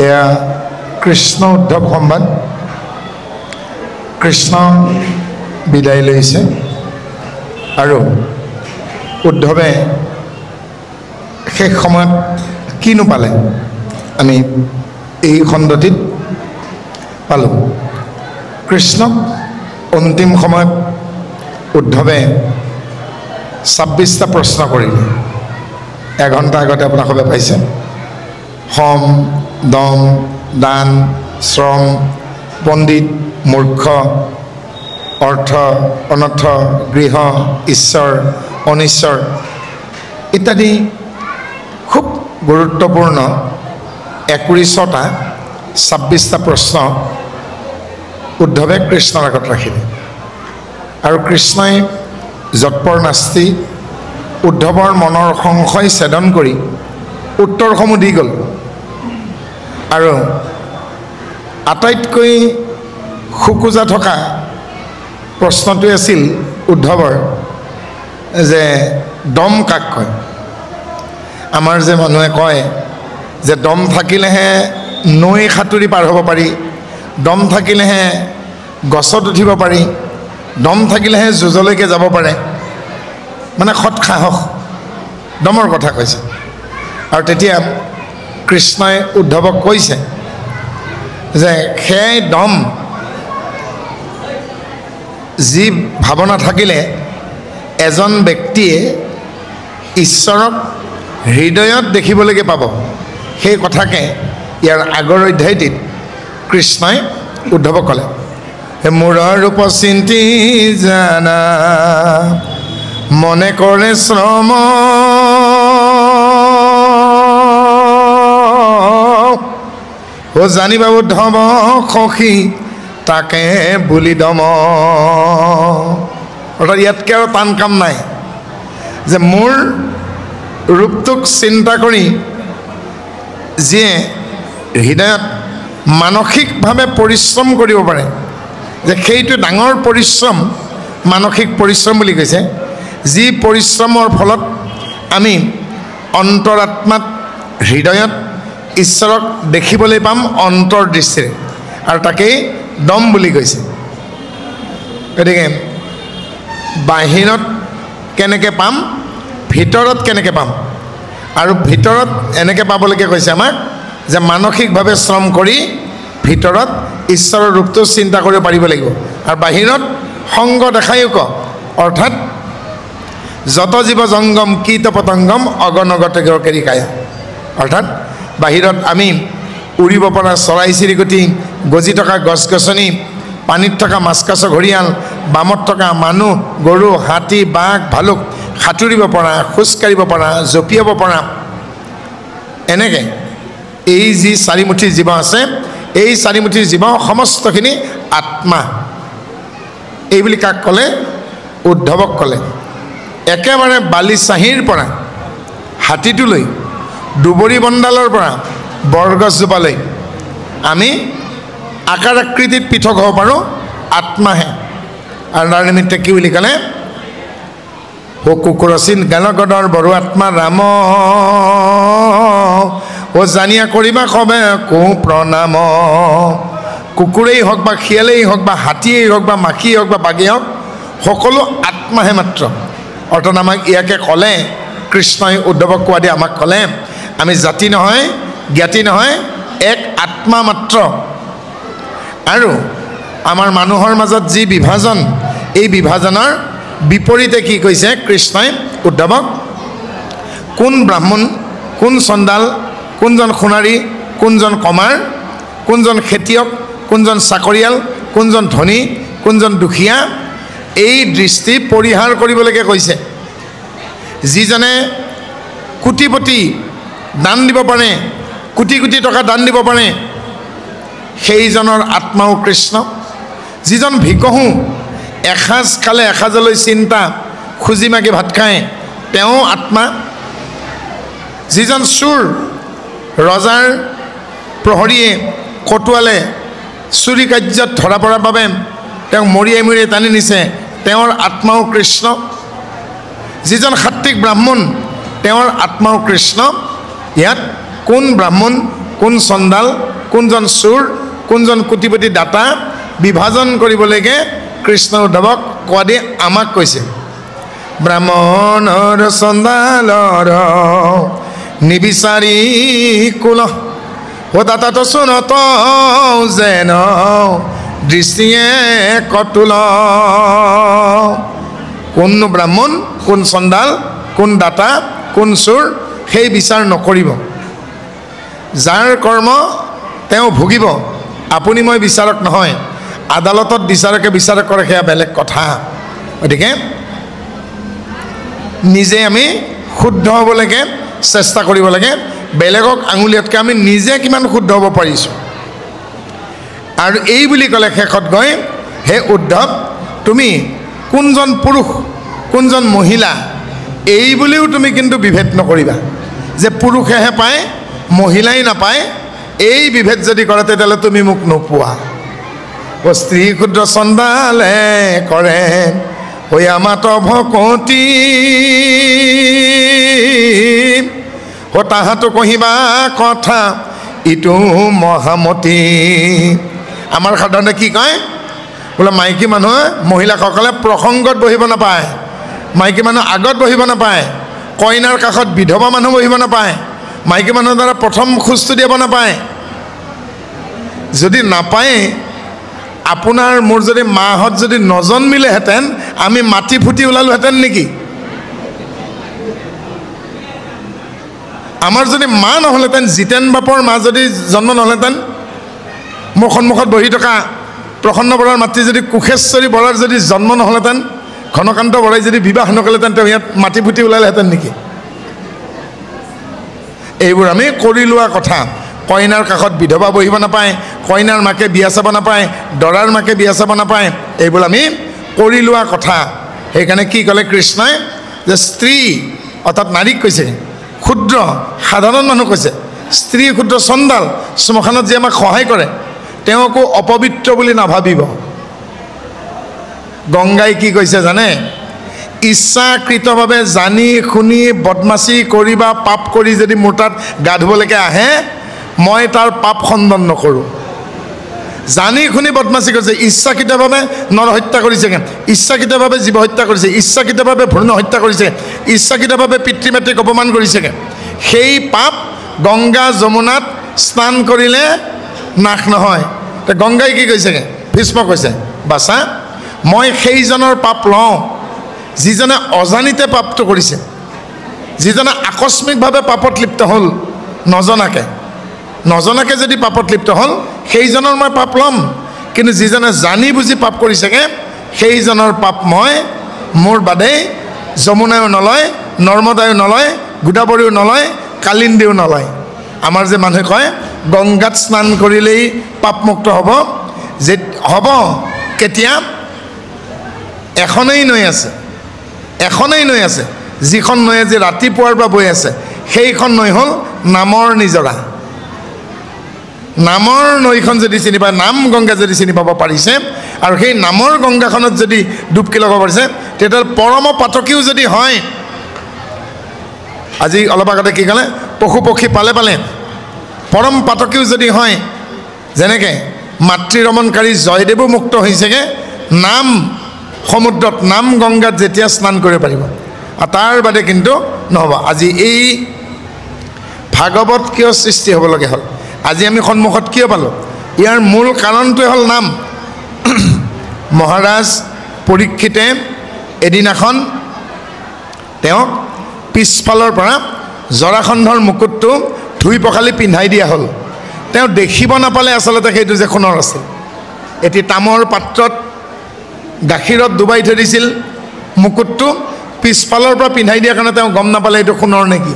এয়া কৃষ্ণ উদ্ধৱ সংবাদ। কৃষ্ণ বিদায় লৈছে আৰু উদ্ধৱে শেষ সময়ত কিনো পালে আমি এই খণ্ডটিত পালোঁ। কৃষ্ণক অন্তিম সময়ত উদ্ধৱে 26টা প্ৰশ্ন কৰিলে। এঘণ্টা আগতে আপোনাক সবে পাইছে। সম, দম, দান, শ্ৰম, পণ্ডিত, মূৰ্খ, অৰ্থ, অনৰ্থ, গৃহ, ঈশ্বৰ, অনিশ্বৰ ইত্যাদি খুব গুৰুত্বপূৰ্ণ 21টা 26টা প্ৰশ্ন উদ্ধৱে কৃষ্ণৰ আগত ৰাখিলে। আৰু কৃষ্ণই যৎপৰ নাস্তি উদ্ধৱৰ মনৰ সংশয় ছেদন কৰি উত্তৰসমূহ দি গ'ল। আৰু আটাইতকৈ খোকোজা থকা প্ৰশ্নটোৱে আছিল উদ্ধৱৰ যে দম কাক কয়। আমাৰ যে মানুহে কয় যে দম থাকিলেহে নৈ সাঁতুৰি পাৰ হ'ব পাৰি, দম থাকিলেহে গছত উঠিব পাৰি, দম থাকিলেহে যুঁজলৈকে যাব পাৰে, মানে সৎ সাহস দমৰ কথা কৈছে। আৰু তেতিয়া কৃষ্ণই উদ্ধৱক কৈছে যে সেয়াই দম, যি ভাৱনা থাকিলে এজন ব্যক্তিয়ে ঈশ্বৰক হৃদয়ত দেখিবলৈকে পাব। সেই কথাকে ইয়াৰ আগৰ অধ্যায়টিত কৃষ্ণই উদ্ধৱক ক'লে, মূৰৰ ৰূপ চিন্তি জানা মনে কৰে শ্ৰম, ও জানিবা উদ্ধৱ সখী তাকে বুলি দম। অৰ্থাৎ ইয়াতকৈ আৰু টান কাম নাই যে মোৰ ৰূপটোক চিন্তা কৰি যিয়ে হৃদয়ত মানসিকভাৱে পৰিশ্ৰম কৰিব পাৰে, যে সেইটো ডাঙৰ পৰিশ্ৰম, মানসিক পৰিশ্ৰম বুলি কৈছে। যি পৰিশ্ৰমৰ ফলত আমি অন্তৰাত্মাত হৃদয়ত ঈশ্বৰক দেখিবলৈ পাম অন্তৰ্দৃষ্টিৰে, আৰু তাকেই দম বুলি কৈছে। গতিকে বাহিৰত কেনেকৈ পাম, ভিতৰত কেনেকৈ পাম, আৰু ভিতৰত এনেকৈ পাবলৈকে কৈছে আমাক যে মানসিকভাৱে শ্ৰম কৰি ভিতৰত ঈশ্বৰৰ ৰূপটো চিন্তা কৰিব পাৰিব লাগিব। আৰু বাহিৰত সংগ দেখায়ো ক, অৰ্থাৎ যত জীৱ জংগম কীট পতংগম অগণগত কেৰিকায়া। অৰ্থাৎ বাহিৰত আমি উৰিব পৰা চৰাই চিৰিকটি, গজি থকা গছ গছনি, পানীত থকা মাছ কাছ ঘৰিয়াল, বামত থকা মানুহ, গৰু, হাতী, বাঘ, ভালুক, সাঁতুৰিব পৰা, খোজকাঢ়িব পৰা, জঁপিয়াব পৰা, এনেকৈ এই যি চাৰিমুঠি জীৱ আছে, এই চাৰিমুঠি জীৱ সমস্তখিনি আত্মা। এইবুলি কাক ক'লে? উদ্ধৱক ক'লে। একেবাৰে বালিচাহীৰ পৰা হাতীটোলৈ, দুবৰি বন্দালৰ পৰা বৰগছজোপালৈ আমি আকাৰ আকৃতিত পৃথক হ'ব পাৰোঁ, আত্মাহে। আৰু তাৰ নিমিত্তে কি বুলি ক'লে? ও কুকুৰচিন গালগদৰ বড়ো আত্মা ৰাম, ও জানিয়া কৰিবা কবে কো প্ৰণাম। কুকুৰেই হওক বা শিয়ালেই হওক বা হাতীয়েই হওক বা মাখিয়েই হওক বা বাঘেই হওক, সকলো আত্মাহে মাত্ৰ। অৰ্থাৎ আমাক ইয়াকে ক'লে, কৃষ্ণই উদ্ধৱক কোৱা দি আমাক ক'লে, আমি জাতি নহয়, জ্ঞাতি নহয়, এক আত্মা মাত্ৰ। আৰু আমাৰ মানুহৰ মাজত যি বিভাজন, এই বিভাজনৰ বিপৰীতে কি কৈছে কৃষ্ণই উদ্ধৱক? কোন ব্ৰাহ্মণ, কোন চণ্ডাল, কোনজন সোণাৰী, কোনজন কমাৰ, কোনজন খেতিয়ক, কোনজন চাকৰিয়াল, কোনজন ধনী, কোনজন দুখীয়া, এই দৃষ্টি পৰিহাৰ কৰিবলৈকে কৈছে। যিজনে কোটিপতি দান দিব পাৰে, কোটি কোটি টকা দান দিব পাৰে, সেইজনৰ আত্মাও কৃষ্ণ। যিজন ভিকহু, এসাঁজ খালে এসাঁজলৈ চিন্তা, খুজি মাগি ভাত খায়, তেওঁ আত্মা। যিজন চোৰ, ৰজাৰ প্ৰহৰীয়ে কটুৱালে চুৰি কাৰ্যত ধৰা পৰাৰ বাবে তেওঁক মৰিয়াই মৰিয়াই টানি নিছে, তেওঁৰ আত্মাও কৃষ্ণ। যিজন সাত্বিক ব্ৰাহ্মণ, তেওঁৰ আত্মাও কৃষ্ণ। ইয়াত কোন ব্ৰাহ্মণ, কোন চণ্ডাল, কোনজন চোৰ, কোনজন কোটিপতি দাতা বিভাজন কৰিবলৈকে কৃষ্ণ উদ্ধৱক কোৱা দি আমাক কৈছে। ব্ৰাহ্মণৰ চণ্ডালৰ নিবিচাৰি কুল দাতাটো চুনত যেন দৃষ্টিয়ে কতুল। কোন ব্ৰাহ্মণ, কোন চণ্ডাল, কোন দাতা, কোন চোৰ সেই বিচাৰ নকৰিব। যাৰ কৰ্ম তেওঁ ভুগিব। আপুনি মই বিচাৰক নহয়, আদালতত বিচাৰকে বিচাৰক কৰে, সেয়া বেলেগ কথা। গতিকে নিজে আমি শুদ্ধ হ'ব লাগে, চেষ্টা কৰিব লাগে। বেলেগক আঙুলিয়াতকৈ আমি নিজে কিমান শুদ্ধ হ'ব পাৰিছোঁ। আৰু এই বুলি ক'লে শেষত গৈ, হে উদ্ধৱ, তুমি কোনজন পুৰুষ, কোনজন মহিলা, এই বুলিও তুমি কিন্তু বিভেদ নকৰিবা যে পুৰুষেহে পায়, মহিলাই নাপায়। এই বিভেদ যদি কৰে তেতিয়াহ'লে তুমি মোক নোপোৱা। স্ত্ৰী ক্ষুদ্ৰ চণ্ডালে কৰে হৈ আমাত ভকতি, তাহাঁতো কহিবা কথা ইটো মহামতি। আমাৰ সাধাৰণতে কি কয়, বোলে মাইকী মানুহে, মহিলাসকলে প্ৰসংগত বহিব নাপায়, মাইকী মানুহ আগত বহিব নাপায়, কইনাৰ কাষত বিধৱা মানুহ বহিব নাপায়, মাইকী মানুহৰ দ্বাৰা প্ৰথম খোজটো দিব নাপায়। যদি নাপায়, আপোনাৰ মোৰ যদি মাহঁত যদি নজন্মিলেহেঁতেন আমি মাটি ফুটি ওলালোহেঁতেন নেকি? আমাৰ যদি মা নহ'লেহেঁতেন, জিতেন বাপৰ মা যদি জন্ম নহ'লেহেঁতেন, মোৰ সন্মুখত বহি থকা প্ৰসন্ন বৰাৰ মাতৃ যদি কোষেশ্বৰী বৰাৰ যদি জন্ম নহ'লেহেঁতেন, ঘনকান্ত বৰাই যদি বিবাহ নকৰিলেহেঁতেন, তেওঁ ইয়াত মাটি ফুটি ওলালেহেঁতেন নেকি? এইবোৰ আমি কৰি লোৱা কথা। কইনাৰ কাষত বিধৱা বহিব নাপায়, কইনাৰ মাকে বিয়া চাব নাপায়, দৰাৰ মাকে বিয়া চাব নাপায়, এইবোৰ আমি কৰি লোৱা কথা। সেইকাৰণে কি ক'লে কৃষ্ণই, যে স্ত্ৰী অৰ্থাৎ নাৰীক কৈছে, ক্ষুদ্ৰ সাধাৰণ মানুহ কৈছে, স্ত্ৰী ক্ষুদ্ৰ চণ্ডাল শ্মশানত যি আমাক সহায় কৰে তেওঁকো অপবিত্ৰ বুলি নাভাবিব। গংগাই কি কৈছে জানে, ইচ্ছাকৃতভাৱে জানি শুনি বদমাচি কৰি বা পাপ কৰি যদি মোৰ তাত গা ধুবলৈকে আহে, মই তাৰ পাপ খণ্ডন নকৰোঁ। জানি শুনি বদমাচি কৰিছে, ইচ্ছাকৃতভাৱে নৰহত্যা কৰিছেগৈ, ইচ্ছাকৃতভাৱে জীৱ হত্যা কৰিছে, ইচ্ছাকৃতভাৱে ভ্ৰূণ হত্যা কৰিছে, ইচ্ছাকৃতভাৱে পিতৃ মাতৃক অপমান কৰিছেগৈ, সেই পাপ গংগা যমুনাত স্নান কৰিলে নাশ নহয়। গংগাই কি কৈছেগৈ, ভীষ্ম কৈছে, বাছা মই সেইজনৰ পাপ লওঁ যিজনে অজানিতে পাপটো কৰিছে, যিজনে আকস্মিকভাৱে পাপত লিপ্ত হ'ল, নজনাকে যদি পাপত লিপ্ত হ'ল সেইজনৰ মই পাপ ল'ম। কিন্তু যিজনে জানি বুজি পাপ কৰিছেগৈ সেইজনৰ পাপ মই মোৰ বাদেই যমুনায়ো নলয়, নৰ্মদায়ো নলয়, গোদাবৰীও নলয়, কালিন্দীও নলয়। আমাৰ যে মানুহে কয় গংগাত স্নান কৰিলেই পাপমুক্ত হ'ব, যে হ'ব কেতিয়া? এখনেই নৈ আছে, যিখন নৈ আজি ৰাতিপুৱাৰ পৰা বৈ আছে, সেইখন নৈ হ'ল নামৰ নিজৰা। নামৰ নৈখন যদি চিনি পায়, নাম গংগা যদি চিনি পাব পাৰিছে, আৰু সেই নামৰ গংগাখনত যদি ডুবকি ল'ব পাৰিছে, তেতিয়াহ'লে পৰম পাতকীও যদি হয়, আজি অলপ আগতে কি ক'লে, পশু পক্ষী পালে পৰম পাতকীও যদি হয়, যেনেকৈ মাতৃৰমণকাৰী জয়দেৱো মুক্ত হৈছেগৈ নাম সমুদ্ৰত, নাম গংগাত যেতিয়া স্নান কৰিব পাৰিব, আৰু তাৰ বাদে কিন্তু নহ'ব। আজি এই ভাগৱত কিয় সৃষ্টি হ'বলগীয়া হ'ল, আজি আমি সন্মুখত কিয় পালোঁ, ইয়াৰ মূল কাৰণটোৱে হ'ল নাম। মহাৰাজ পৰীক্ষিতে এদিনাখন তেওঁক পিছফালৰ পৰা জৰাসন্ধৰ মুকুটটো ধুই পখালি পিন্ধাই দিয়া হ'ল। তেওঁ দেখিব নাপালে আচলতে সেইটো যে সোণৰ আছিল। এটি তামৰ পাত্ৰত গাখীৰত ডুবাই থৈ দিছিল মুকুটটো, পিছফালৰ পৰা পিন্ধাই দিয়াৰ কাৰণে তেওঁ গম নাপালে এইটো সোণৰ নেকি,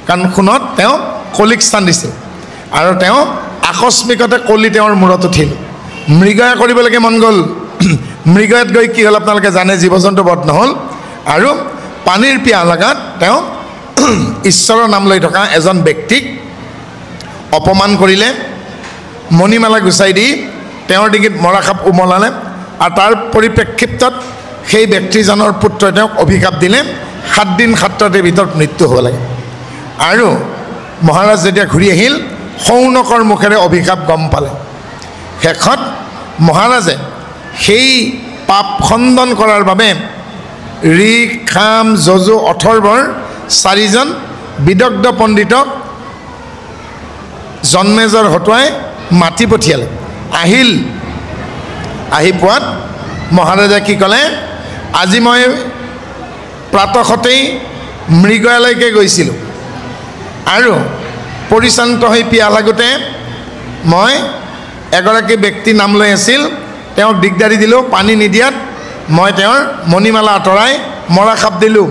কাৰণ সোণত তেওঁ কলিক স্থান দিছিল। আৰু তেওঁ আকস্মিকতে কলি তেওঁৰ মূৰত উঠিল। মৃগয়া কৰিবলৈকে মন গ'ল, মৃগয়াত গৈ কি হ'ল আপোনালোকে জানে, জীৱ জন্তু বধ নহ'ল, আৰু পানীৰ পিয়াহ লগাত তেওঁ ঈশ্বৰৰ নাম লৈ থকা এজন ব্যক্তিক অপমান কৰিলে, মণিমালা গুচাই দি তেওঁৰ ডিঙিত মৰাখাপ উমলালে, আৰু তাৰ পৰিপ্ৰেক্ষিতত সেই ব্যক্তিজনৰ পুত্ৰই তেওঁক অভিশাপ দিলে 7 দিন 7 ৰাতিৰ ভিতৰত মৃত্যু হ'ব লাগে। আৰু মহাৰাজ যেতিয়া ঘূৰি আহিল, শৌনকৰ মুখেৰে অভিশাপ গম পালে শেষত মহাৰাজে সেই পাপ খণ্ডন কৰাৰ বাবে ঋক খাম যজু অথৰ্বৰ 4জন বিদগ্ধ পণ্ডিতক জন্মেজৰ হতুৱাই মাতি পঠিয়ালে আহি পোৱাত মহাৰাজে কি ক'লে আজি মই প্ৰাতঃতেই মৃগয়ালৈকে গৈছিলোঁ আৰু পৰিচান্ত হৈ পিয়াহ লাগোতে মই এগৰাকী ব্যক্তি নাম লৈ আছিল তেওঁক দিগদাৰি দিলোঁ পানী নিদিয়াত মই তেওঁৰ মণিমালা আঁতৰাই মৰা খাপ দিলোঁ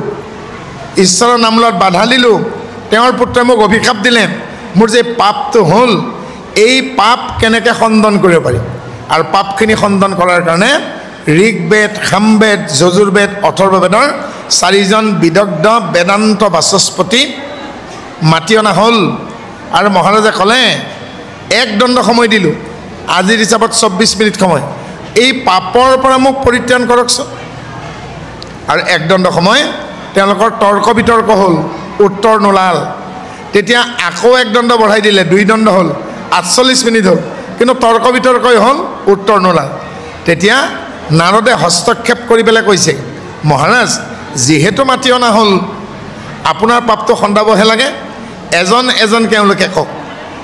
ঈশ্বৰৰ নাম লোৱাত বাধা দিলোঁ তেওঁৰ পুত্ৰই মোক অভিশাপ দিলে মোৰ যে পাপটো হ'ল এই পাপ কেনেকৈ খণ্ডন কৰিব পাৰি আৰু পাপখিনি খণ্ডন কৰাৰ কাৰণে ঋকবেদ সামবেদ যজুৰ্বেদ অথৰ্ববেদৰ 4জন বিদগ্ধ বেদান্ত বাচস্পতি মাতি অনা হ'ল আৰু মহাৰাজে ক'লে এক দণ্ড সময় দিলোঁ আজিৰ হিচাপত 24 মিনিট সময় এই পাপৰ পৰা মোক পৰিত্ৰাণ কৰকচোন আৰু এক দণ্ড সময় তেওঁলোকৰ তৰ্ক বিতৰ্ক হ'ল উত্তৰ নোলাল তেতিয়া আকৌ এক দণ্ড বঢ়াই দিলে 2 দণ্ড হ'ল 48 মিনিট হ'ল কিন্তু তৰ্ক বিতৰ্কই হ'ল উত্তৰ নোলাল তেতিয়া নাৰদে হস্তক্ষেপ কৰি পেলাই কৈছে মহাৰাজ যিহেতু মাতি অনা হ'ল আপোনাৰ পাপটো খণ্ডাবহে লাগে এজন এজনকৈ তেওঁলোকে কওক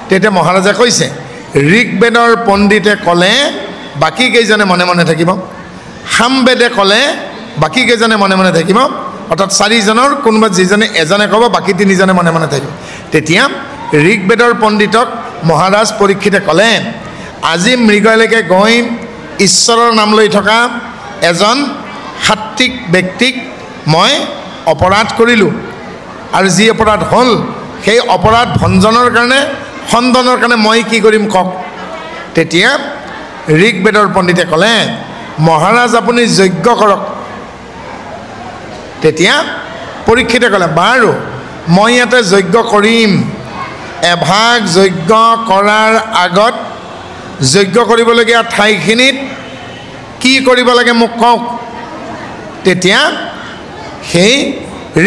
তেতিয়া মহাৰাজে কৈছে ঋকবেদৰ পণ্ডিতে ক'লে বাকী কেইজনে মনে মনে থাকিব সামবেদে ক'লে বাকী কেইজনে মনে মনে থাকিব অৰ্থাৎ 4জনৰ কোনোবা যিজনে এজনে ক'ব বাকী 3জনে মনে মনে থাকিব তেতিয়া ঋকবেদৰ পণ্ডিতক মহাৰাজ পৰীক্ষিতে ক'লে আজি মৃগয়ালৈকে গৈ ঈশ্বৰৰ নাম লৈ থকা এজন সাত্বিক ব্যক্তিক মই অপৰাধ কৰিলোঁ আৰু যি অপৰাধ হ'ল সেই অপৰাধ ভঞ্জনৰ কাৰণে খণ্ডনৰ কাৰণে মই কি কৰিম কওক তেতিয়া ঋকবেদৰ পণ্ডিতে ক'লে মহাৰাজ আপুনি যজ্ঞ কৰক তেতিয়া পৰীক্ষিতে ক'লে বাৰু মই ইয়াতে যজ্ঞ কৰিম এভাগ যজ্ঞ কৰাৰ আগত যজ্ঞ কৰিবলগীয়া ঠাইখিনিত কি কৰিব লাগে মোক কওক তেতিয়া সেই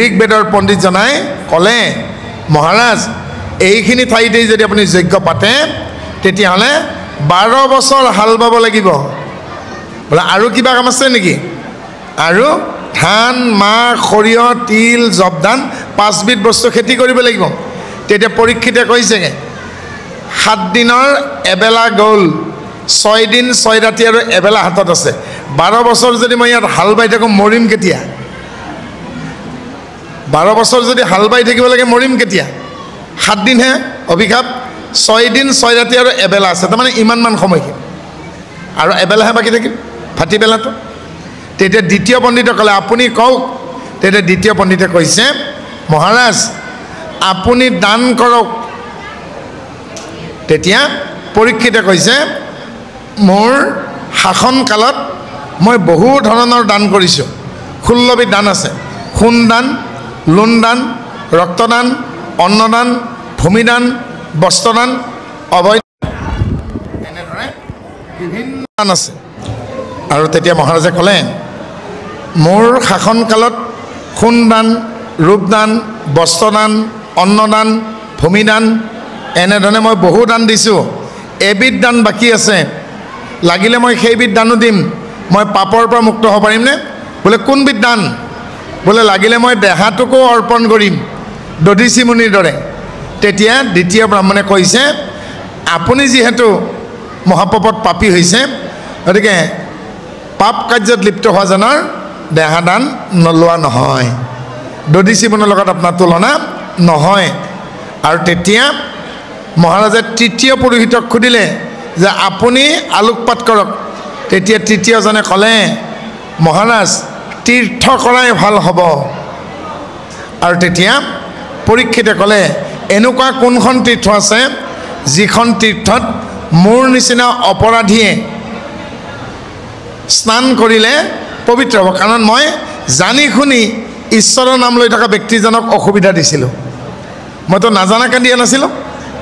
ঋকবেদৰ পণ্ডিতজনাই ক'লে মহাৰাজ এইখিনি ঠাইতেই যদি আপুনি যজ্ঞ পাতে তেতিয়াহ'লে 12 বছৰ হাল বাব লাগিব বোলে আৰু কিবা কাম আছে নেকি আৰু ধান মাহ সৰিয়হ তিল জবধান 5 বিধ বস্তু খেতি কৰিব লাগিব তেতিয়া পৰীক্ষিতে কৈছেগৈ 7 দিনৰ এবেলা গ'ল 6 দিন 6 ৰাতি আৰু এবেলা হাতত আছে 12 বছৰ যদি মই ইয়াত হাল বাই থাকোঁ মৰিম কেতিয়া 12 বছৰ যদি হাল বাই থাকিব লাগে মৰিম কেতিয়া 7 দিনহে অভিশাপ 6 দিন 6 ৰাতি আৰু এবেলা আছে তাৰমানে ইমানমান সময়খিনি আৰু এবেলাহে বাকী থাকিল ফাটিবেলাটো তেতিয়া দ্বিতীয় পণ্ডিতে ক'লে আপুনি কওক তেতিয়া দ্বিতীয় পণ্ডিতে কৈছে মহাৰাজ আপুনি দান কৰক তেতিয়া পৰীক্ষিতে কৈছে মোৰ শাসনকালত মই বহু ধৰণৰ দান কৰিছোঁ 16 বিধ দান আছে সোণ দান লোণ দান ৰক্তদান অন্নদান ভূমিদান বস্ত্ৰদান অভয় এনেদৰে বিভিন্ন দান আছে আৰু তেতিয়া মহাৰাজে ক'লে মোৰ শাসনকালত সোণ দান ৰূপদান বস্ত্ৰদান অন্নদান ভূমিদান এনেধৰণে মই বহু দান দিছোঁ এবিধ দান বাকী আছে লাগিলে মই সেইবিধ দানো দিম মই পাপৰ পৰা মুক্ত হ'ব পাৰিমনে বোলে কোনবিধ দান বোলে লাগিলে মই দেহাটোকো অৰ্পণ কৰিম দধিচি মুনিৰ দৰে তেতিয়া দ্বিতীয় ব্ৰাহ্মণে কৈছে আপুনি যিহেতু মহাপাপত পাপী হৈছে গতিকে পাপ কাৰ্যত লিপ্ত হোৱাজনৰ দেহাদান নোলোৱা নহয় দধিচি মুনিৰ লগত আপোনাৰ তুলনা নহয় আৰু তেতিয়া মহাৰাজে তৃতীয় পুৰোহিতক সুধিলে যে আপুনি আলোকপাত কৰক তেতিয়া তৃতীয়জনে ক'লে মহাৰাজ তীৰ্থ কৰাই ভাল হ'ব আৰু তেতিয়া পৰীক্ষিতে ক'লে এনেকুৱা কোনখন তীৰ্থ আছে যিখন তীৰ্থত মোৰ নিচিনা অপৰাধীয়ে স্নান কৰিলে পবিত্ৰ হ'ব কাৰণ মই জানি শুনি ঈশ্বৰৰ নাম লৈ থকা ব্যক্তিজনক অসুবিধা দিছিলোঁ মইতো নাজানাকৈ দিয়া নাছিলোঁ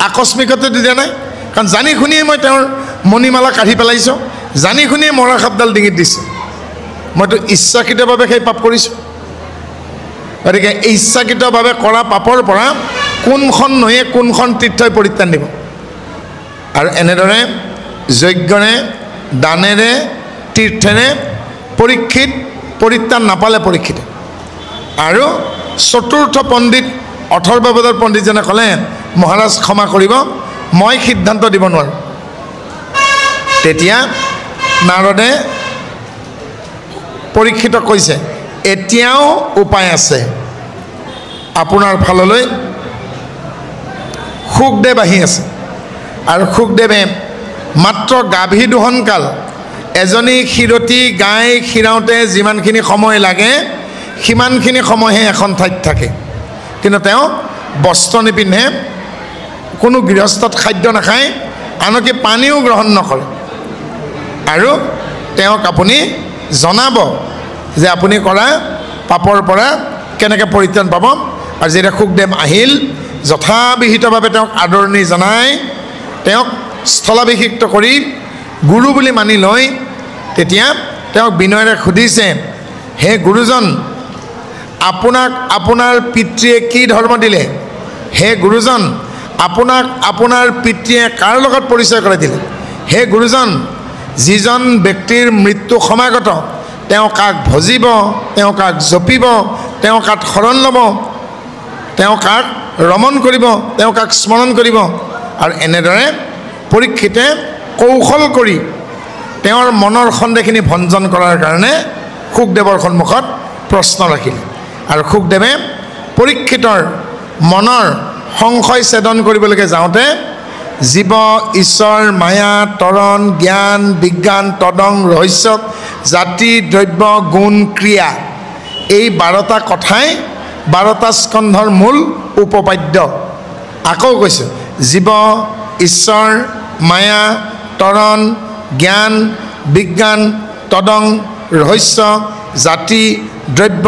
আকস্মিকতে দিয়া নাই কাৰণ জানি শুনিয়ে মই তেওঁৰ মণিমালা কাঢ়ি পেলাইছোঁ জানি শুনিয়ে মৰা খাপডাল ডিঙিত দিছোঁ মইতো ইচ্ছাকৃতভাৱে সেই পাপ কৰিছোঁ গতিকে ইচ্ছাকৃতভাৱে কৰা পাপৰ পৰা কোনখন নৈয়ে কোনখন তীৰ্থই পৰিত্ৰাণ দিব আৰু এনেদৰে যজ্ঞৰে দানেৰে তীৰ্থেৰে পৰীক্ষিত পৰিত্ৰাণ নাপালে পৰীক্ষিতে। আৰু চতুৰ্থ পণ্ডিত অথৰ্ববেদৰ পণ্ডিতজনে ক'লে মহাৰাজ ক্ষমা কৰিব, মই সিদ্ধান্ত দিব নোৱাৰোঁ। তেতিয়া নাৰদে পৰীক্ষিতক কৈছে এতিয়াও উপায় আছে, আপোনাৰ ফাললৈ শুকদেৱ আহি আছে। আৰু শুকদেৱে মাত্ৰ গাভী দোহনকাল এজনী ক্ষীৰতী গাই খীৰাওঁতে যিমানখিনি সময় লাগে সিমানখিনি সময়হে এখন ঠাইত থাকে, কিন্তু তেওঁ বস্ত্ৰ নিপিন্ধে, কোনো গৃহস্থত খাদ্য নাখায়, আনকি পানীও গ্ৰহণ নকৰে। আৰু তেওঁক আপুনি জনাব যে আপুনি কৰা পাপৰ পৰা কেনেকৈ পৰিত্ৰাণ পাব। আৰু যেতিয়া শুকদেৱ আহিল যথাবিহিতভাৱে তেওঁক আদৰণি জনাই তেওঁক স্থলাভিষিক্ত কৰি গুৰু বুলি মানি লৈ তেতিয়া তেওঁক বিনয়েৰে সুধিছে, হে গুৰুজন, আপোনাক আপোনাৰ পিতৃয়ে কি ধৰ্ম দিলে? হে গুৰুজন, আপোনাক আপোনাৰ পিতৃয়ে কাৰ লগত পৰিচয় কৰাই দিলে? হে গুৰুজন, যিজন ব্যক্তিৰ মৃত্যু সমাগত তেওঁ কাক ভজিব, তেওঁ কাক জপিব, তেওঁ কাক শৰণ ল'ব, তেওঁ কাক ৰমণ কৰিব, তেওঁ কাক স্মৰণ কৰিব। আৰু এনেদৰে পৰীক্ষিতে কৌশল কৰি তেওঁৰ মনৰ সন্দেহখিনি ভঞ্জন কৰাৰ কাৰণে শুকদেৱৰ সন্মুখত প্ৰশ্ন ৰাখিলে। আৰু শুকদেৱে পৰীক্ষিতৰ মনৰ সংশয় ছেদন কৰিবলৈকে যাওঁতে জীৱ, ঈশ্বৰ, মায়া, তৰণ, জ্ঞান, বিজ্ঞান, তদং, ৰহস্য, জাতি, দ্ৰব্য, গুণ, ক্ৰিয়া, এই 12টা কথাই 12টা স্কন্ধৰ মূল উপপাদ্য। আকৌ কৈছোঁ, জীৱ, ঈশ্বৰ, মায়া, তৰণ, জ্ঞান, বিজ্ঞান, তদং, ৰহস্য, জাতি, দ্ৰব্য,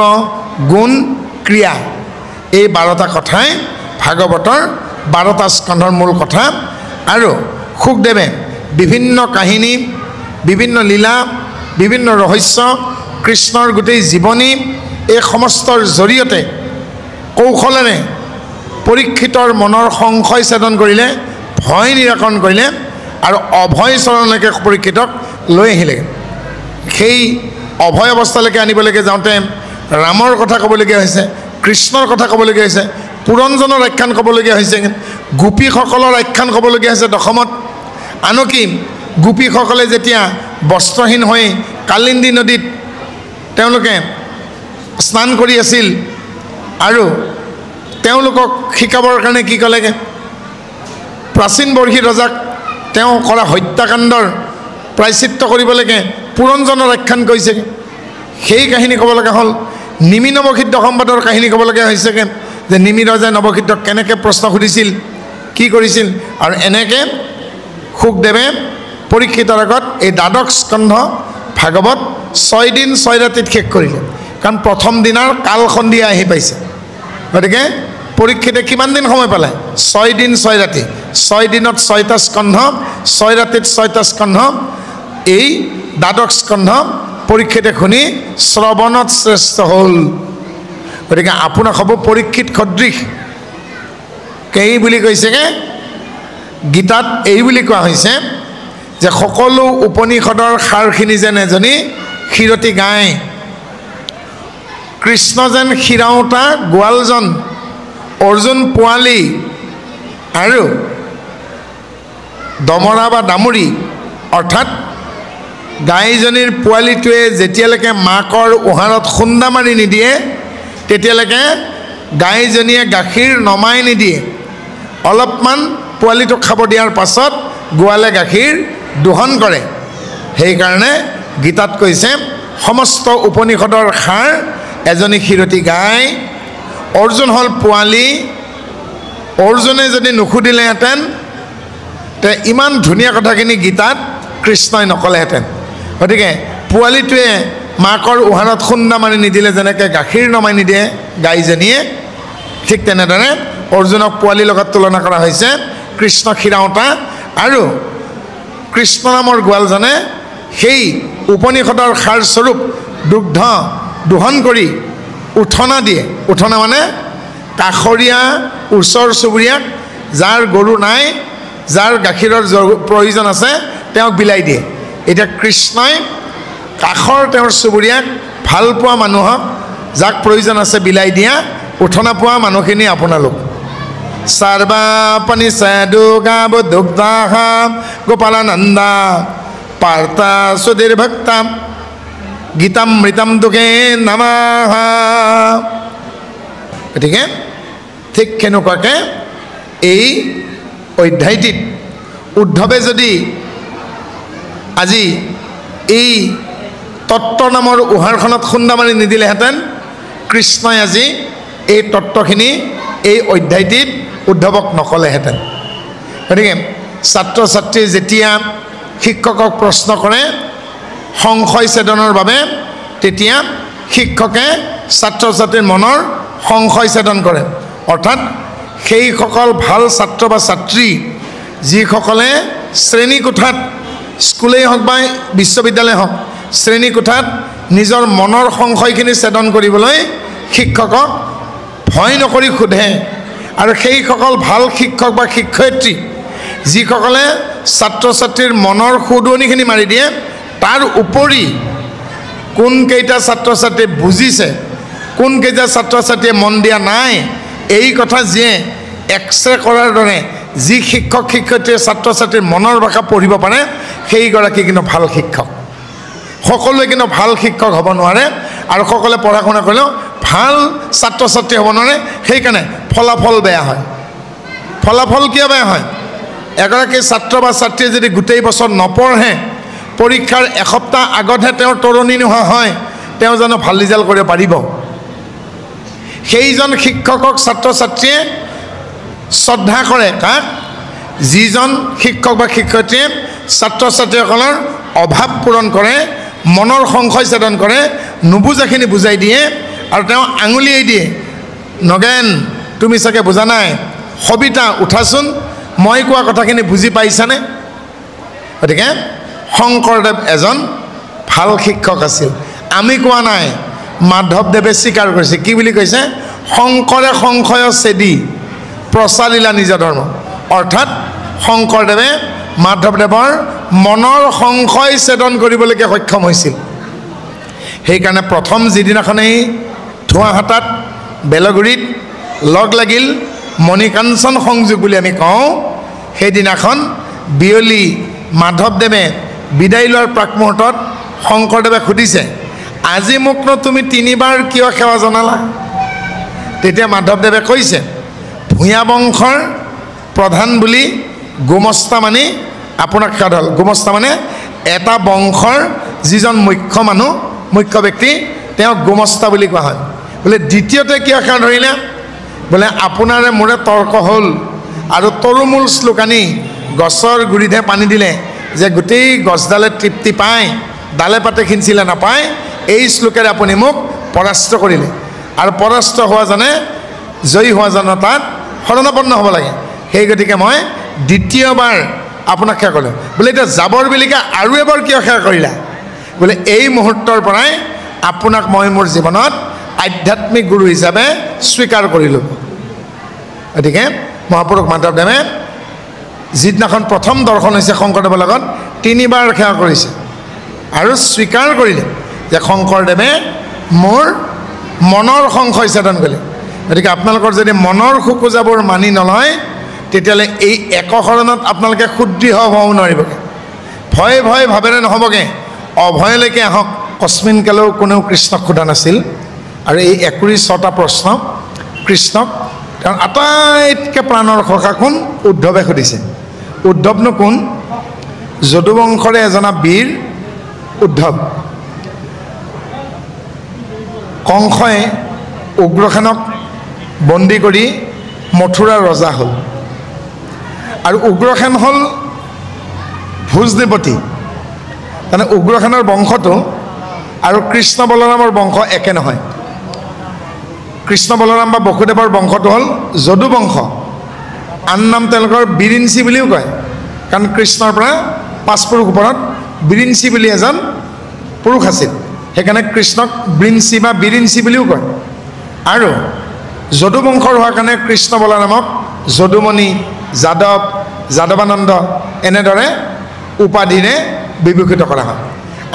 গুণ, ক্ৰিয়া, এই 12টা কথাই ভাগৱতৰ 12টা স্কন্ধৰ মূল কথা। আৰু শুকদেৱে বিভিন্ন কাহিনী, বিভিন্ন লীলা, বিভিন্ন ৰহস্য, কৃষ্ণৰ গোটেই জীৱনী, এই সমস্তৰ জৰিয়তে কৌশলেৰে পৰীক্ষিতৰ মনৰ সংশয় ছেদন কৰিলে, ভয় নিৰাকৰণ কৰিলে আৰু অভয় চৰণলৈকে পৰীক্ষিতক লৈ আহিলে। সেই অভয় অৱস্থালৈকে আনিবলৈকে যাওঁতে ৰামৰ কথা ক'বলগীয়া হৈছে, কৃষ্ণৰ কথা ক'বলগীয়া হৈছে, পুৰঞ্জনৰ আখ্যান ক'বলগীয়া হৈছে, গোপীসকলৰ আখ্যান ক'বলগীয়া হৈছে দশমত। আনকি গোপীসকলে যেতিয়া বস্ত্ৰহীন হৈ কালিন্দী নদীত তেওঁলোকে স্নান কৰি আছিল আৰু তেওঁলোকক শিকাবৰ কাৰণে কি ক'লেগে, প্ৰাচীন বৰ্ষী ৰজাক তেওঁ কৰা হত্যাকাণ্ডৰ প্ৰায়চিত্ত কৰিবলৈকে পুৰঞ্জনৰ আখ্যান কৰিছেগৈ। সেই কাহিনী ক'ব লগা হ'ল। নিমি নৱসিদ্ধ সম্বাদৰ কাহিনী ক'ব লগা হৈছেগৈ, যে নিমি ৰজাই নৱসিদ্ধক কেনেকৈ প্ৰশ্ন সুধিছিল, কি কৰিছিল। আৰু এনেকৈ শুকদেৱে পৰীক্ষিতৰ আগত এই দ্বাদশ স্কন্ধ ভাগৱত 6 দিন 6 ৰাতিত শেষ কৰিলে। কাৰণ প্ৰথম দিনাৰ কাল সন্ধিয়া আহি পাইছে, গতিকে পৰীক্ষিতে কিমান দিন সময় পালে? 6 দিন 6 ৰাতি। 6 দিনত 6টা স্কন্ধ, 6 ৰাতিত 6টা স্কন্ধ। এই দ্বাদশ স্কন্ধ পৰীক্ষিতে শুনি শ্ৰৱণত শ্ৰেষ্ঠ হ'ল। গতিকে আপোনাক হ'ব পৰীক্ষিত সদৃশ। এই বুলি কৈছেগৈ গীতাত, এই বুলি কোৱা হৈছে যে সকলো উপনিষদৰ সাৰখিনি যেন এজনী ক্ষীৰতী গাই, কৃষ্ণ যেন খীৰাওঁতা গোৱালজন, অৰ্জুন পোৱালি আৰু দমৰা বা দামুৰী, অৰ্থাৎ গাইজনীৰ পোৱালিটোৱে যেতিয়ালৈকে মাকৰ উহাৰত খুন্দা মাৰি নিদিয়ে তেতিয়ালৈকে গাইজনীয়ে গাখীৰ নমাই নিদিয়ে। অলপমান পোৱালিটোক খাব দিয়াৰ পাছত গোৱালে গাখীৰ দোহন কৰে। সেইকাৰণে গীতাত কৈছে সমস্ত উপনিষদৰ সাৰ এজনী ক্ষীৰতী গাই, অৰ্জুন হ'ল পোৱালি। অৰ্জুনে যদি নুসুধিলেহেঁতেন তে ইমান ধুনীয়া কথাখিনি গীতাত কৃষ্ণই নকলেহেঁতেন। গতিকে পোৱালিটোৱে মাকৰ উহাৰত খুন্দা মাৰি নিদিলে যেনেকৈ গাখীৰ নমাই নিদিয়ে গাইজনীয়ে, ঠিক তেনেদৰে অৰ্জুনক পোৱালিৰ লগত তুলনা কৰা হৈছে। কৃষ্ণ খীৰাওঁতা আৰু কৃষ্ণ নামৰ গোৱালজনে সেই উপনিষদৰ সাৰস্বৰূপ দুগ্ধ দোহন কৰি উঠনা দিয়ে। উঠনা মানে কাষৰীয়া ওচৰ চুবুৰীয়াক, যাৰ গৰু নাই যাৰ গাখীৰৰ প্ৰয়োজন আছে তেওঁক বিলাই দিয়ে এতিয়া কৃষ্ণই কাখৰ তেওঁৰ চুবুৰীয়াক ভাল পোৱা মানুহক যাক প্ৰয়োজন আছে বিলাই দিয়া উঠনা পোৱা মানুহখিনি আপোনালোক সৰ্বাপনি সাধুগা বুদ্ধুগ্ধাহা গোপালানন্দা পাৰ্তা সুধীৰ ভক্তা গীতামৃতম দুগে নমঃ গতিকে ঠিক কেনেকুৱাকৈ এই অধ্যায়টিত উদ্ধৱে যদি আজি এই তত্ত্ব নামৰ উহাৰখনত খুন্দা মাৰি নিদিলেহেঁতেন কৃষ্ণই আজি এই তত্ত্বখিনি এই অধ্যায়টিত উদ্ধৱক নকলেহেঁতেন গতিকে ছাত্ৰ ছাত্ৰীয়ে যেতিয়া শিক্ষকক প্ৰশ্ন কৰে সংশয় ছেদনৰ বাবে তেতিয়া শিক্ষকে ছাত্ৰ ছাত্ৰীৰ মনৰ সংশয় ছেদন কৰে অৰ্থাৎ সেইসকল ভাল ছাত্ৰ বা ছাত্ৰী যিসকলে শ্ৰেণীকোঠাত স্কুলেই হওক বা বিশ্ববিদ্যালয় হওক শ্ৰেণীকোঠাত নিজৰ মনৰ সংশয়খিনি ছেদন কৰিবলৈ শিক্ষকক ভয় নকৰি সোধে আৰু সেইসকল ভাল শিক্ষক বা শিক্ষয়িত্ৰী যিসকলে ছাত্ৰ ছাত্ৰীৰ মনৰ সুদুৱনিখিনি মাৰি দিয়ে তাৰ উপৰি কোনকেইটা ছাত্ৰ ছাত্ৰীয়ে বুজিছে কোনকেইটা ছাত্ৰ ছাত্ৰীয়ে মন দিয়া নাই এই কথা যিয়ে এক্সৰে কৰাৰ দৰে যি শিক্ষক শিক্ষয়িত্ৰীয়ে ছাত্ৰ ছাত্ৰীৰ মনৰ ভাষা পঢ়িব পাৰে সেইগৰাকী কিন্তু ভাল শিক্ষক সকলোৱে কিন্তু ভাল শিক্ষক হ'ব নোৱাৰে আৰু সকলোৱে পঢ়া শুনা কৰিলেও ভাল ছাত্ৰ ছাত্ৰী হ'ব নোৱাৰে সেইকাৰণে ফলাফল বেয়া হয় ফলাফল কিয় বেয়া হয় এগৰাকী ছাত্ৰ বা ছাত্ৰীয়ে যদি গোটেই বছৰ নপঢ়ে পৰীক্ষাৰ এসপ্তাহ আগতহে তেওঁৰ তৰণি নোহোৱা হয় তেওঁ জানো ভাল ৰিজাল্ট কৰিব পাৰিব সেইজন শিক্ষকক ছাত্ৰ ছাত্ৰীয়ে শ্ৰদ্ধা কৰে কাক যিজন শিক্ষক বা শিক্ষয়িত্ৰীয়ে ছাত্ৰ ছাত্ৰীসকলৰ অভাৱ পূৰণ কৰে মনৰ সংশয় ছেদন কৰে নুবুজাখিনি বুজাই দিয়ে আৰু তেওঁ আঙুলিয়াই দিয়ে নগেন তুমি চাগে বুজা নাই সবিতা উঠাচোন মই কোৱা কথাখিনি বুজি পাইছানে গতিকে শংকৰদেৱ এজন ভাল শিক্ষক আছিল আমি কোৱা নাই মাধৱদেৱে স্বীকাৰ কৰিছে কি বুলি কৈছে শংকৰে সংশয় ছেদি প্ৰচালিলা নিজ ধৰ্ম অৰ্থাৎ শংকৰদেৱে মাধৱদেৱৰ মনৰ সংশয় ছেদন কৰিবলৈকে সক্ষম হৈছিল সেইকাৰণে প্ৰথম যিদিনাখনেই ধোঁৱাহাটাত বেলগুৰিত লগ লাগিল মণিকাঞ্চন সংযোগ বুলি আমি কওঁ সেইদিনাখন বিয়লি মাধৱদেৱে বিদায় লোৱাৰ প্ৰাক মুহূৰ্তত শংকৰদেৱে সুধিছে আজি মোকনো তুমি 3বাৰ কিয় সেৱা জনালা তেতিয়া মাধৱদেৱে কৈছে ভূঞা বংশৰ প্ৰধান বুলি গোমস্তা মানি আপোনাক সেৱা হ'ল গোমস্তা মানে এটা বংশৰ যিজন মুখ্য মানুহ মুখ্য ব্যক্তি তেওঁক গোমস্তা বুলি কোৱা হয় বোলে দ্বিতীয়তে কিয় সেৱা ধৰিলে বোলে আপোনাৰে মোৰে তৰ্ক হ'ল আৰু তৰুমূল শ্লোক আনি গছৰ গুৰিতহে পানী দিলে যে গোটেই গছডালে তৃপ্তি পায় ডালে পাতে খিঞ্চিলে নাপায় এই শ্লোকেৰে আপুনি মোক পৰাস্ত কৰিলে আৰু পৰাস্ত হোৱা জানে জয়ী হোৱা জানে তাত শৰণাপন্ন হ'ব লাগে সেই গতিকে মই দ্বিতীয়বাৰ আপোনাক সেৱা কৰিলোঁ বোলে এতিয়া যাবৰ বিলিকা আৰু এবাৰ কিয় সেৱা কৰিলা বোলে এই মুহূৰ্তৰ পৰাই আপোনাক মই মোৰ জীৱনত আধ্যাত্মিক গুৰু হিচাপে স্বীকাৰ কৰিলোঁ গতিকে মহাপুৰুষ মাধৱদেৱে যিদিনাখন প্ৰথম দৰ্শন হৈছে শংকৰদেৱৰ লগত 3বাৰ সেৱা কৰিছে আৰু স্বীকাৰ কৰিলে যে শংকৰদেৱে মোৰ মনৰ সংশয় ছেদন কৰিলে গতিকে আপোনালোকৰ যদি মনৰ খোকোজাবোৰ মানি নলয় তেতিয়াহ'লে এই একশৰণত আপোনালোকে সুদৃঢ় হ'ব নোৱাৰিবগৈ ভয় ভয় ভাৱেৰে নহ'বগৈ অভয়লৈকে আহক কস্মিন কালেও কোনেও কৃষ্ণক সোধা নাছিল আৰু এই 6টা প্ৰশ্ন কৃষ্ণক কাৰণ আটাইতকৈ প্ৰাণৰ সখা কোন উদ্ধৱে সুধিছে উদ্ধৱনো কোন যদুবংশৰে এজনা বীৰ উদ্ধৱ কংসই উগ্ৰসেনক বন্দী কৰি মথুৰাৰ ৰজা হ'ল আৰু উগ্ৰসেন হ'ল ভোজদেৱতী মানে উগ্ৰসেনৰ বংশটো আৰু কৃষ্ণ বলৰামৰ বংশ একে নহয় কৃষ্ণ বলৰাম বা বসুদেৱৰ বংশটো হ'ল যদু বংশ আন নাম তেওঁলোকৰ বিৰিঞ্চি বুলিও কয় কাৰণ কৃষ্ণৰ পৰা 5 পুৰুষ ওপৰত বিৰিঞ্চি বুলি এজন পুৰুষ আছিল সেইকাৰণে কৃষ্ণক বৃঞ্চি বা বিৰিঞ্চি বুলিও কয় আৰু যদু বংশৰ হোৱাৰ কাৰণে কৃষ্ণ বলৰামক যদুমণি যাদৱ যাদৱানন্দ এনেদৰে উপাধিৰে বিভূষিত কৰা হয়।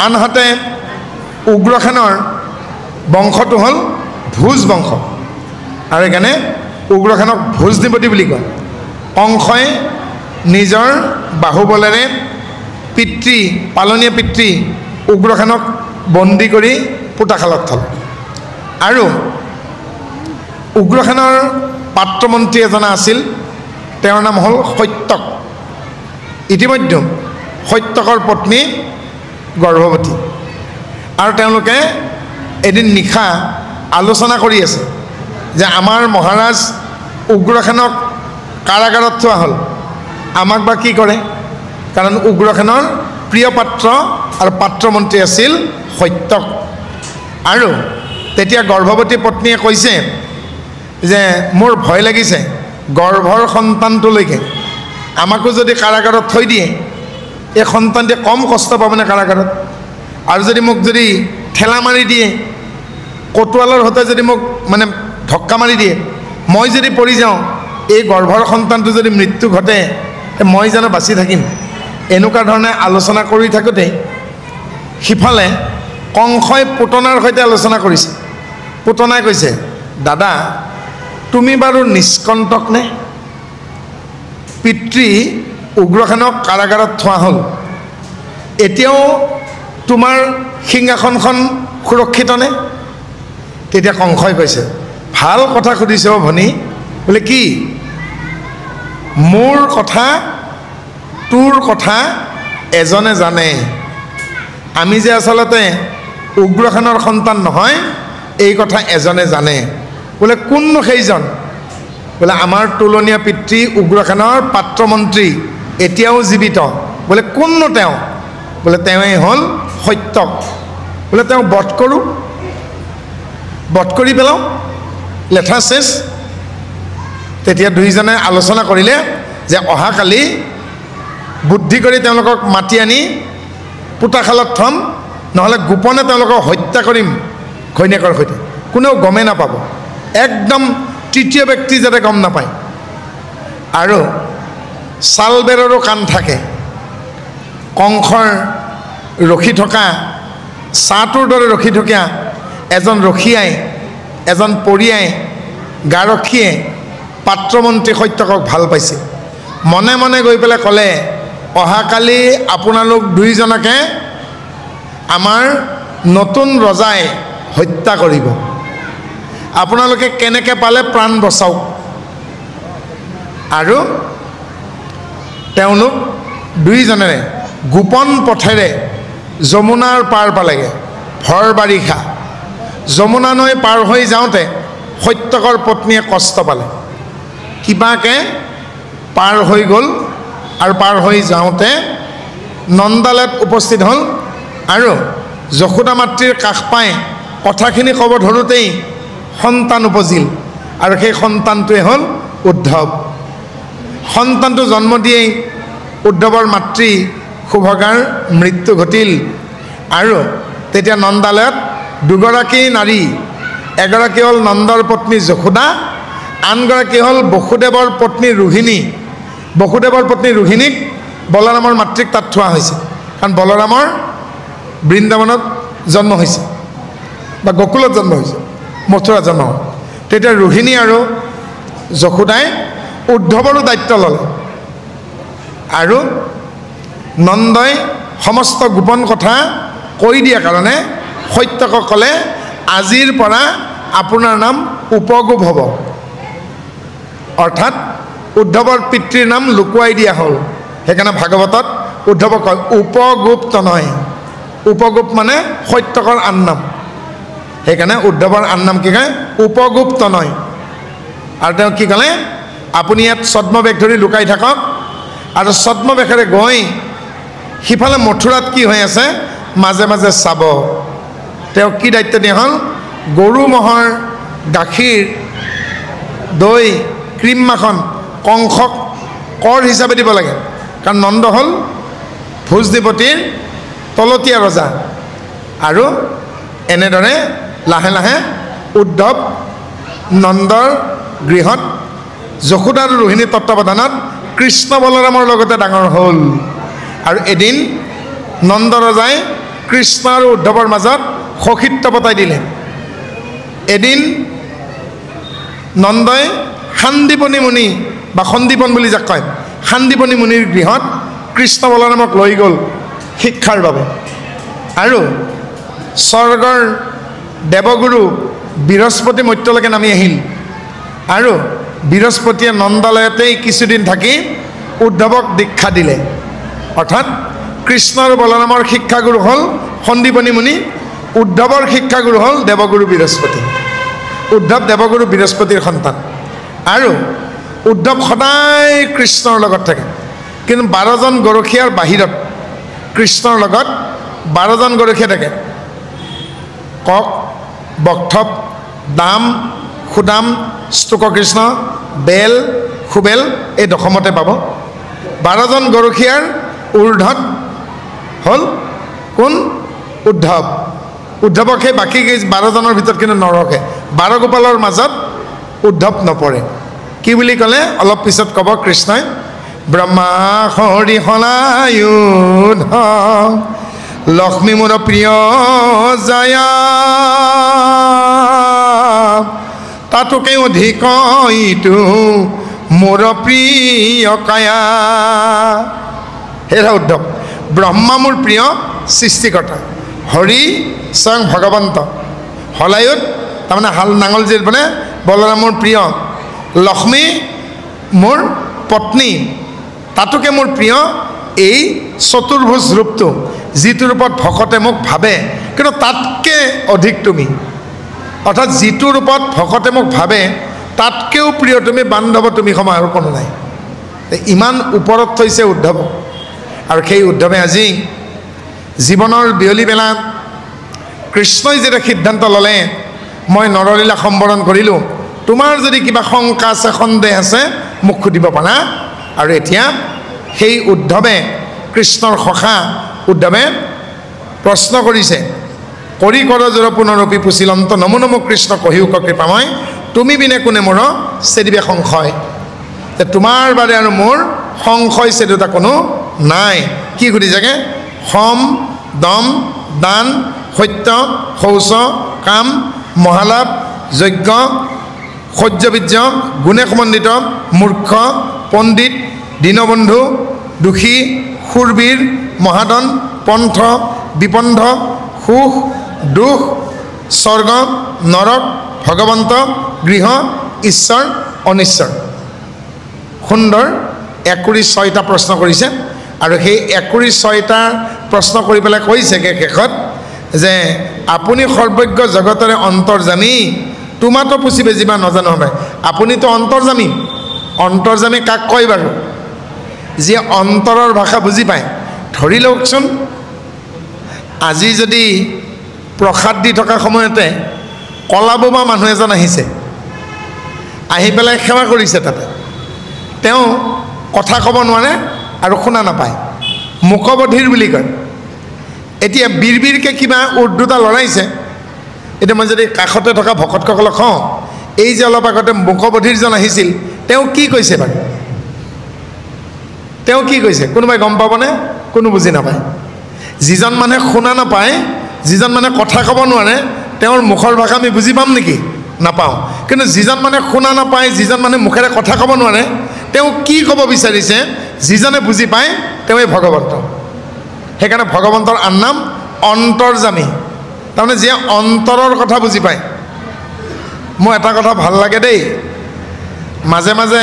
আনহাতে উগ্ৰসেনৰ বংশটো হ'ল ভোজ বংশ আৰু সেইকাৰণে উগ্ৰসেনক ভোজনিপতি বুলি কয়। কংসই নিজৰ বাহুবলেৰে পিতৃ পালনীয়া পিতৃ উগ্ৰসেনক বন্দী কৰি পোতাশালত থলে আৰু উগ্ৰসেনৰ পাত্ৰমন্ত্ৰী এজন আছিল, তেওঁৰ নাম হ'ল সত্যক। ইতিমধ্যে সত্যকৰ পত্নী গৰ্ভৱতী আৰু তেওঁলোকে এদিন নিশা আলোচনা কৰি আছে যে আমাৰ মহাৰাজ উগ্ৰসেনক কাৰাগাৰত থোৱা হ'ল, আমাক বা কি কৰে, কাৰণ উগ্ৰসেনৰ প্ৰিয় পাত্ৰ আৰু পাত্ৰমন্ত্ৰী আছিল সত্যক। আৰু তেতিয়া গৰ্ভৱতী পত্নীয়ে কৈছে যে মোৰ ভয় লাগিছে, গৰ্ভৰ সন্তানটোলৈকে আমাকো যদি কাৰাগাৰত থৈ দিয়ে, এই সন্তানটোৱে কম কষ্ট পাবনে কাৰাগাৰত, আৰু যদি মোক যদি ঠেলা মাৰি দিয়ে, কটুৱালৰ সৈতে যদি মোক মানে ধক্কা মাৰি দিয়ে, মই যদি পৰি যাওঁ, এই গৰ্ভৰ সন্তানটো যদি মৃত্যু ঘটে, মই জানো বাচি থাকিম? এনেকুৱা ধৰণে আলোচনা কৰি থাকোঁতে সিফালে কংসই পুতনাৰ সৈতে আলোচনা কৰিছে। পুতনাই কৈছে, দাদা তুমি বাৰু নিষ্কণ্টক নে? পিতৃ উগ্ৰসেনক কাৰাগাৰত থোৱা হ'ল, এতিয়াও তোমাৰ সিংহাসনখন সুৰক্ষিত নে? তেতিয়া কংসই কৈছে, ভাল কথা সুধিছ ভনী, বোলে কি? মোৰ কথা তোৰ কথা এজনে জানে, আমি যে আচলতে উগ্ৰসেনৰ সন্তান নহয় এই কথা এজনে জানে। বোলে কোননো সেইজন? বোলে আমাৰ তুলনীয়া পিতৃ উগ্ৰসেনৰ পাত্ৰমন্ত্ৰী এতিয়াও জীৱিত। বোলে কোননো তেওঁ? বোলে তেওঁৱেই হ'ল সত্যক। বোলে তেওঁ বধ কৰোঁ, বধ কৰি পেলাওঁ, লেঠা শেষ। তেতিয়া দুইজনে আলোচনা কৰিলে যে অহাকালি বুদ্ধি কৰি তেওঁলোকক মাতি আনি পোতাশালত থ'ম, নহ'লে গোপনে তেওঁলোকক হত্যা কৰিম ঘৈণীয়েকৰ সৈতে, কোনেও গমেই নাপাব, একদম তৃতীয় ব্যক্তি যাতে গম নাপায়। আৰু ছালবেৰৰো কাণ থাকে, কংসৰ ৰখি থকা ছাটোৰ দৰে ৰখি থকা এজন ৰখীয়াই, এজন পৰিয়াই, গাৰক্ষীয়ে পাত্ৰমন্ত্ৰী সত্যকক ভাল পাইছে। মনে মনে গৈ পেলাই ক'লে, অহাকালি আপোনালোক দুইজনকে আমাৰ নতুন ৰজাই হত্যা কৰিব, আপোনালোকে কেনেকৈ পালে প্ৰাণ বচাওক। আৰু তেওঁলোক দুইজনেৰে গোপন পথেৰে যমুনাৰ পাৰ পালেগৈ। ভৰ বাৰিষা যমুনা নৈ পাৰ হৈ যাওঁতে সত্যকৰ পত্নীয়ে কষ্ট পালে, কিবাকে পাৰ হৈ গ'ল আৰু পাৰ হৈ যাওঁতে নন্দালয়ত উপস্থিত হ'ল আৰু যশোদা মাতৃৰ কাষ পাই কথাখিনি ক'ব ধৰোঁতেই সন্তান উপজিল আৰু সেই সন্তানটোৱে হ'ল উদ্ধৱ। সন্তানটো জন্ম দিয়েই উদ্ধৱৰ মাতৃ সুভগাৰ মৃত্যু ঘটিল আৰু তেতিয়া নন্দালয়ত দুগৰাকী নাৰী, এগৰাকী হ'ল নন্দৰ পত্নী যশোদা, আনগৰাকী হ'ল বসুদেৱৰ পত্নী ৰোহিণী। বসুদেৱৰ পত্নী ৰোহিণীক বলৰামৰ মাতৃক তাত থোৱা হৈছে, কাৰণ বলৰামৰ বৃন্দাবনত জন্ম হৈছে বা গকুলত জন্ম হৈছে, মথুৰাত জন্ম হ'ল। তেতিয়া ৰোহিণী আৰু যশোদাই উদ্ধৱৰো দায়িত্ব ল'লে আৰু নন্দই সমস্ত গোপন কথা কৈ দিয়াৰ কাৰণে সত্যকক ক'লে, আজিৰ পৰা আপোনাৰ নাম উপগোপ হ'ব, অৰ্থাৎ উদ্ধৱৰ পিতৃৰ নাম লুকুৱাই দিয়া হ'ল। সেইকাৰণে ভাগৱতত উদ্ধৱক কয় উপগুপ্ত নহয়, উপগুপ মানে সত্যকৰ আন নাম, সেইকাৰণে উদ্ধৱৰ আন নাম কি কয়? উপগুপ্ত নহয়। আৰু তেওঁ কি ক'লে, আপুনি ইয়াত ছদ্মবেশ ধৰি লুকাই থাকক আৰু ছদ্মবেশেৰে গৈ সিফালে মথুৰাত কি হৈ আছে মাজে মাজে চাব। তেওঁক কি দায়িত্ব দিয়া হ'ল? গৰু ম'হৰ গাখীৰ, দৈ, ক্ৰীম মাখন কংসক কৰ হিচাপে দিব লাগে, কাৰণ নন্দ হ'ল ভোজনিপতিৰ তলতীয়া ৰজা। আৰু এনেদৰে লাহে লাহে উদ্ধৱ নন্দৰ গৃহত যশোদা আৰু ৰোহিণীৰ তত্ত্বাৱধানত কৃষ্ণ বলৰামৰ লগতে ডাঙৰ হ'ল আৰু এদিন নন্দ ৰজাই কৃষ্ণ আৰু উদ্ধৱৰ মাজত সখিত্ব পতাই দিলে এদিন নন্দই সান্দীপনী মুনি বা সন্দীপন বুলি যাক কয় সান্দীপনী মুনিৰ গৃহত কৃষ্ণ বলৰামক লৈ গ'ল শিক্ষাৰ বাবে আৰু স্বৰ্গৰ দেৱগুৰু বৃহস্পতি মৰ্ত্যলৈকে নামি আহিল আৰু বৃহস্পতিয়ে নন্দালয়তেই কিছুদিন থাকি উদ্ধৱক দীক্ষা দিলে অৰ্থাৎ কৃষ্ণ আৰু বলৰামৰ শিক্ষাগুৰু হ'ল সন্দীপনী মুনি উদ্ধৱৰ শিক্ষাগুৰু হ'ল দেৱগুৰু বৃহস্পতি উদ্ধৱ দেৱগুৰু বৃহস্পতিৰ সন্তান আৰু উদ্ধৱ সদায় কৃষ্ণৰ লগত থাকে কিন্তু 12জন গৰখীয়াৰ বাহিৰত কৃষ্ণৰ লগত 12জন গৰখীয়া থাকে কক বক্থৱ দাম সুদাম ষ্টুককৃষ্ণ বেল সুবেল এই দশমতে পাব 12জন গৰখীয়াৰ ঊৰ্ধত হ'ল কোন উদ্ধৱ উদ্ধৱক সেই বাকী 12জনৰ ভিতৰত কিন্তু নৰখে 12 গোপালৰ মাজত উদ্ধৱ নপৰে কি বুলি ক'লে অলপ পিছত ক'ব কৃষ্ণই ব্ৰহ্মা হৰি হলায়ুধ লক্ষ্মী মোৰ প্ৰিয় জায়া তাতোকে অধিক ইটো মোৰ প্ৰিয় কায়া হেৰা উদ্ধৱ ব্ৰহ্মা মোৰ প্ৰিয় সৃষ্টিকৰ্তা হৰি স্বয়ং ভগৱন্ত হলায়ুধ তাৰমানে হাল নাঙলজিৰ মানে বলৰামৰ প্ৰিয় লক্ষ্মী মোৰ পত্নী তাতোকে মোৰ প্ৰিয় এই চতুৰ্ভুজ ৰূপটো যিটো ৰূপত ভকতে মোক ভাবে কিন্তু তাতকে অধিক তুমি অৰ্থাৎ যিটো ৰূপত ভকতে মোক ভাবে তাতকেও প্ৰিয় তুমি বান্ধৱ তুমি সময় আৰু কোনো নাই ইমান ওপৰত থৈছে উদ্ধৱ আৰু সেই উদ্ধৱে আজি জীৱনৰ বিয়লি বেলা কৃষ্ণই যেতিয়া সিদ্ধান্ত ল'লে মই নৰলীলা সম্বৰণ কৰিলোঁ তোমাৰ যদি কিবা শংকা আছে সন্দেহ আছে মোক সুধিব পাৰা আৰু এতিয়া সেই উদ্ধৱে কৃষ্ণৰ সখা উদ্ধৱে প্ৰশ্ন কৰিছে কৰি কৰজোৰ পুনৰূপী পুচিলন্ত নমো নমো কৃষ্ণ কহিউক কৃপাময় তুমি বিনে কোনে মোৰ চেদিবে সংশয় যে তোমাৰ বাদে আৰু মোৰ সংশয় চেদুতা কোনো নাই কি সুধিছেগে সম দম দান সত্য শৌচ কাম মহালাভ যজ্ঞ সহ্যবীৰ্য গুণে সমন্বিত মূৰ্খ পণ্ডিত দীনবন্ধু দুখী শূৰবীৰ মহাদন পন্থ বিপন্ধ সুখ দুখ স্বৰ্গ নৰক ভগৱন্ত গৃহ ঈশ্বৰ অনিশ্বৰ সুন্দৰ 26টা প্ৰশ্ন কৰিছে আৰু সেই 26টা প্ৰশ্ন কৰি পেলাই কৈছেগৈ শেষত যে আপুনি সৰ্বজ্ঞ জগতৰে অন্তৰ্যামী তোমাতো পুচিবে যিবা নজানো হবে আপুনিতো অন্তৰ্যামী কাক কয় বাৰু যিয়ে অন্তৰৰ ভাষা বুজি পায় ধৰি লওকচোন আজি যদি প্ৰসাদ দি থকা সময়তে কলাবোমা মানুহ এজন আহিছে আহি পেলাই সেৱা কৰিছে তাতে তেওঁ কথা ক'ব নোৱাৰে আৰু শুনা নাপায় মুখবধিৰ বুলি কয় এতিয়া বিৰবিৰকে কিবা উৰ্দুটা লৰাইছে এতিয়া মই যদি কাষতে থকা ভকতসকলক কওঁ এই যে অলপ আগতে মুখবধিৰজন আহিছিল তেওঁ কি কৈছে বাৰু তেওঁ কি কৈছে কোনোবাই গম পাবনে কোনো বুজি নাপায় যিজন মানুহে শুনা নাপায় যিজন মানুহে কথা ক'ব নোৱাৰে তেওঁৰ মুখৰ ভাষা আমি বুজি পাম নেকি নাপাওঁ কিন্তু যিজন মানুহে শুনা নাপায় যিজন মানুহে মুখেৰে কথা ক'ব নোৱাৰে তেওঁ কি ক'ব বিচাৰিছে যিজনে বুজি পায় তেওঁই ভগৱন্ত সেইকাৰণে ভগৱন্তৰ আন নাম অন্তৰ্যামী তাৰমানে যিয়ে অন্তৰৰ কথা বুজি পায় মোৰ এটা কথা ভাল লাগে দেই মাজে মাজে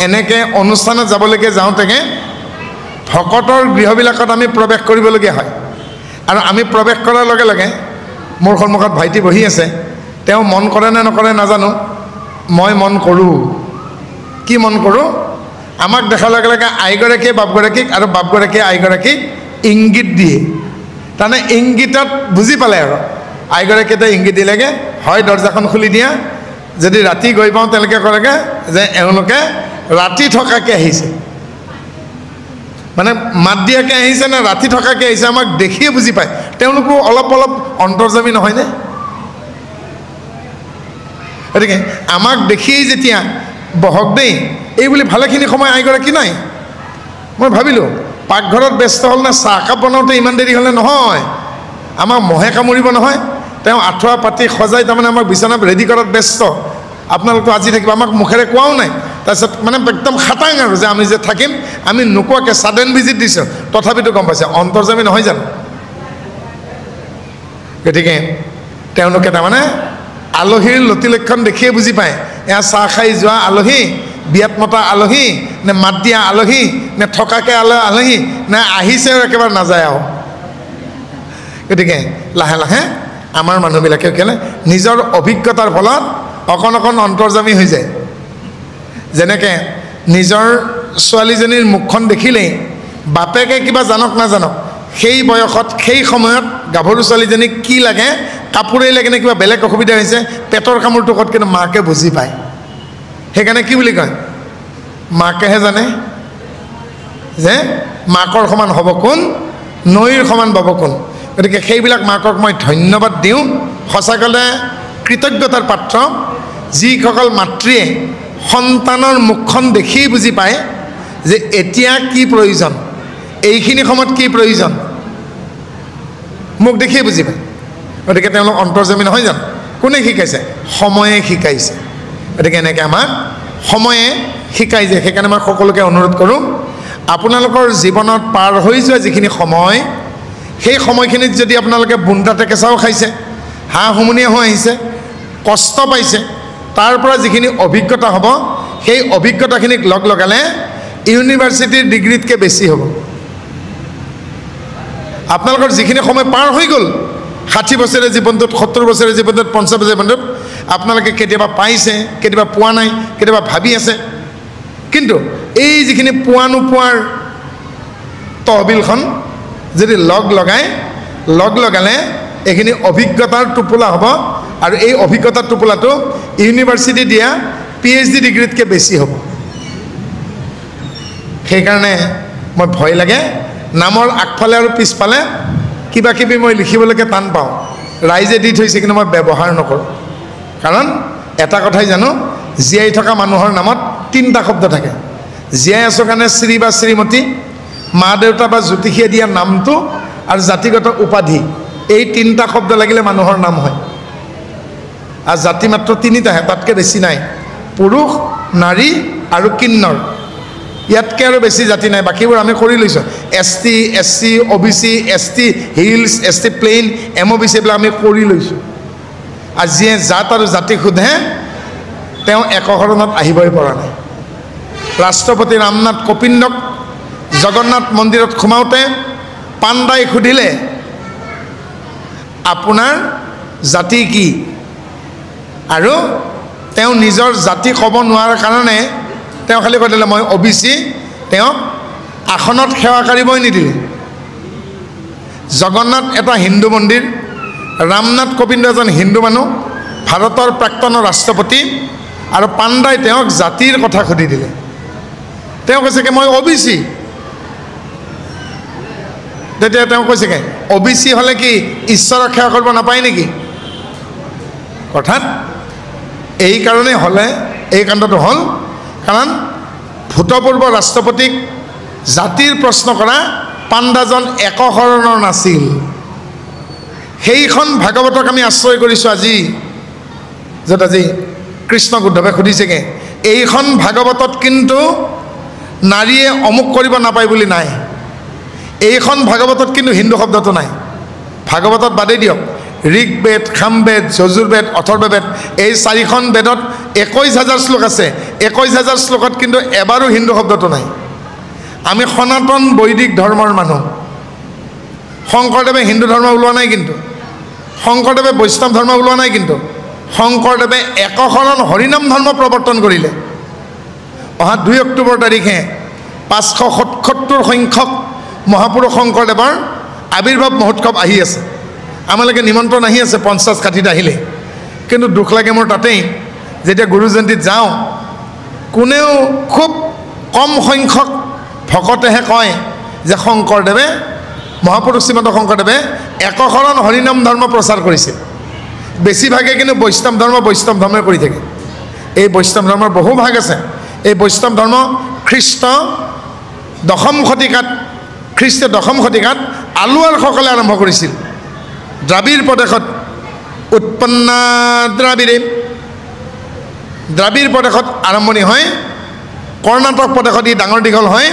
এনেকৈ অনুষ্ঠানত যাবলৈকে যাওঁতেগে ভকতৰ গৃহবিলাকত আমি প্ৰৱেশ কৰিবলগীয়া হয় আৰু আমি প্ৰৱেশ কৰাৰ লগে লগে মোৰ সন্মুখত ভাইটি বহি আছে তেওঁ মন কৰে নে নকৰে নাজানো মই মন কৰোঁ কি মন কৰোঁ আমাক দেখাৰ লগে লগে আইগৰাকীয়ে বাপগৰাকীক আৰু বাপগৰাকীয়ে আইগৰাকীক ইংগিত দিয়ে তাৰমানে ইংগিতত বুজি পালে আৰু আইগৰাকীয়ে ইংগিত দিলেগৈ হয় দৰ্জাখন খুলি দিয়া যদি ৰাতি গৈ পাওঁ তেওঁলোকে কৰেগৈ যে এওঁলোকে ৰাতি থকাকৈ আহিছে মানে মাত দিয়াকৈ আহিছে নে ৰাতি থকাকৈ আহিছে আমাক দেখিয়ে বুজি পায় তেওঁলোকো অলপ অলপ অন্তৰ্যামী নহয়নে গতিকে আমাক দেখিয়েই যেতিয়া বহক দেই এই বুলি ভালেখিনি সময় আইগৰাকী নাই মই ভাবিলোঁ পাকঘৰত ব্যস্ত হ'ল নে চাহকাপ বনাওঁতে ইমান দেৰি হ'লে নহয় আমাক মহে কামুৰিব নহয় তেওঁ আঁঠুৱা পাতি সজাই তাৰমানে আমাক বিচনা ৰেডি কৰাত ব্যস্ত আপোনালোকতো আজি থাকিব আমাক মুখেৰে কোৱাও নাই তাৰপিছত মানে একদম খাটাং আৰু যে আমি যে থাকিম আমি নোকোৱাকৈ ছাডেন ভিজিট দিছোঁ তথাপিতো গম পাইছে অন্তৰ্যামী নহয় জানো গতিকে তেওঁলোকে তাৰমানে আলহীৰ লতি লক্ষণ দেখিয়ে বুজি পায় এয়া চাহ খাই যোৱা আলহী বিয়াত মতা আলহী নে মাত দিয়া আলহী নে থকাকৈ আলহী নে আহিছে আৰু একেবাৰে নাযায় আৰু গতিকে লাহে লাহে আমাৰ মানুহবিলাকে কেলে নিজৰ অভিজ্ঞতাৰ ফলত অকণ অকণ অন্তৰ্যামী হৈ যায় যেনেকৈ নিজৰ ছোৱালীজনীৰ মুখখন দেখিলেই বাপেকে কিবা জানক নাজানক সেই বয়সত সেই সময়ত গাভৰু ছোৱালীজনীক কি লাগে কাপোৰেই লাগে নে কিবা বেলেগ অসুবিধা হৈছে পেটৰ কামোৰটোকত কিন্তু মাকে বুজি পায় সেইকাৰণে কি বুলি কয় মাকেহে জানে যে মাকৰ সমান হ'ব কোন নৈৰ সমান পাব কোন গতিকে সেইবিলাক মাকক মই ধন্যবাদ দিওঁ সঁচাকলে কৃতজ্ঞতাৰ পাত্ৰ যিসকল মাতৃয়ে সন্তানৰ মুখখন দেখি বুজি পায় যে এতিয়া কি প্ৰয়োজন এইখিনি সময়ত কি প্ৰয়োজন মুখ দেখিয়ে বুজি পায় গতিকে তেওঁলোক অন্তৰ্যামী নহয় জানো কোনে শিকাইছে সময়ে শিকাইছে গতিকে এনেকৈ আমাক সময়ে শিকাই যায় সেইকাৰণে মই সকলোকে অনুৰোধ কৰোঁ আপোনালোকৰ জীৱনত পাৰ হৈ যোৱা যিখিনি সময় সেই সময়খিনিত যদি আপোনালোকে বুন্দা টেকেচাও খাইছে হাঁহ হুমুনিয়া হৈ আহিছে কষ্ট পাইছে তাৰ পৰা যিখিনি অভিজ্ঞতা হ'ব সেই অভিজ্ঞতাখিনিক লগ লগালে ইউনিভাৰ্চিটিৰ ডিগ্ৰীতকৈ বেছি হ'ব আপোনালোকৰ যিখিনি সময় পাৰ হৈ গ'ল 60 বছৰীয়া জীৱনটোত 70 বছৰীয়া জীৱনটোত 50 বছৰীয়া জীৱনটোত আপোনালোকে কেতিয়াবা পাইছে কেতিয়াবা পোৱা নাই কেতিয়াবা ভাবি আছে কিন্তু এই যিখিনি পোৱা নোপোৱাৰ তহবিলখন যদি লগ লগালে এইখিনি অভিজ্ঞতাৰ টোপোলা হ'ব আৰু এই অভিজ্ঞতাৰ টোপোলাটো ইউনিভাৰ্চিটি দিয়া PhD ডিগ্ৰীতকৈ বেছি হ'ব সেইকাৰণে মই ভয় লাগে নামৰ আগফালে আৰু পিছফালে কিবা কিবি মই লিখিবলৈকে টান পাওঁ ৰাইজে দি থৈছে কিন্তু মই ব্যৱহাৰ নকৰোঁ কাৰণ এটা কথাই জানো জীয়াই থকা মানুহৰ নামত 3টা শব্দ থাকে জীয়াই আছোঁ কাৰণে শ্ৰী বা শ্ৰীমতী মা দেউতা বা জ্যোতিষীয়ে দিয়া নামটো আৰু জাতিগত উপাধি এই 3টা শব্দ লাগিলে মানুহৰ নাম হয় আৰু জাতি মাত্ৰ 3টাহে তাতকৈ বেছি নাই পুৰুষ নাৰী আৰু কিন্নৰ ইয়াতকৈ আৰু বেছি জাতি নাই বাকীবোৰ আমি কৰি লৈছোঁ ST SC OBC ST hills ST plain MOBC এইবিলাক আমি কৰি লৈছোঁ আৰু যিয়ে জাত আৰু জাতি সোধে তেওঁ একশৰণত আহিবই পৰা নাই ৰাষ্ট্ৰপতি ৰামনাথ কোবিন্দক জগন্নাথ মন্দিৰত সোমাওঁতে পাণ্ডাই সুধিলে আপোনাৰ জাতি কি আৰু তেওঁ নিজৰ জাতি ক'ব নোৱাৰাৰ কাৰণে তেওঁ খালি কৈ দিলে মই OBC তেওঁক আসনত সেৱা কৰিবই নিদিলে জগন্নাথ এটা হিন্দু মন্দিৰ ৰামনাথ কোবিন্দ এজন হিন্দু মানুহ ভাৰতৰ প্ৰাক্তন ৰাষ্ট্ৰপতি আৰু পাণ্ডাই তেওঁক জাতিৰ কথা সুধি দিলে তেওঁ কৈছে কি মই OBC তেতিয়া তেওঁ কৈছে কি OBC হ'লে কি ঈশ্বৰক সেৱা কৰিব নাপায় নেকি অৰ্থাৎ এই কাৰণে হ'লে এই কাণ্ডটো হ'ল কাৰণ ভূতপূৰ্ব ৰাষ্ট্ৰপতিক জাতিৰ প্ৰশ্ন কৰা পাণ্ডাজন একশৰণৰ নাছিল সেইখন ভাগৱতক আমি আশ্ৰয় কৰিছোঁ আজি য'ত আজি কৃষ্ণ উদ্ধৱে সুধিছেগৈ এইখন ভাগৱতত কিন্তু নাৰীয়ে অমুক কৰিব নাপায় বুলি নাই এইখন ভাগৱতত কিন্তু হিন্দু শব্দটো নাই ভাগৱতত বাদেই দিয়ক ঋগবেদ সামবেদ যজুৰ্বেদ অথৰ্ববেদ এই 4খন বেদত 21,000 শ্লোক আছে 21,000 শ্লোকত কিন্তু এবাৰো হিন্দু শব্দটো নাই আমি সনাতন বৈদিক ধৰ্মৰ মানুহ শংকৰদেৱে হিন্দু ধৰ্ম ওলোৱা নাই কিন্তু শংকৰদেৱে বৈষ্ণৱ ধৰ্ম ওলোৱা নাই কিন্তু শংকৰদেৱে একশৰণ হৰিনাম ধৰ্ম প্ৰৱৰ্তন কৰিলে অহা 2 অক্টোবৰ তাৰিখে 577 সংখ্যক মহাপুৰুষ শংকৰদেৱৰ আবিৰ্ভাৱ মহোৎসৱ আহি আছে আমালৈকে নিমন্ত্ৰণ আহি আছে 50-60টা আহিলে কিন্তু দুখ লাগে মোৰ তাতেই যেতিয়া গুৰু জয়ন্তীত যাওঁ কোনেও খুব কম সংখ্যক ভকতেহে কয় যে শংকৰদেৱে মহাপুৰুষ শ্ৰীমন্ত শংকৰদেৱে একশৰণ হৰিনাম ধৰ্ম প্ৰচাৰ কৰিছিল বেছিভাগে কিন্তু বৈষ্ণৱ ধৰ্মই কৰি থাকে এই বৈষ্ণৱ ধৰ্মৰ বহু ভাগ আছে। এই বৈষ্ণৱ ধৰ্ম খ্ৰীষ্ট দশম শতিকাত আলোৱাৰসকলে আৰম্ভ কৰিছিল। দ্ৰাবিড় প্ৰদেশত উৎপন্না দ্ৰাবিড় প্ৰদেশত আৰম্ভণি হয়, কৰ্ণাটক প্ৰদেশত ই ডাঙৰ দীঘল হয়,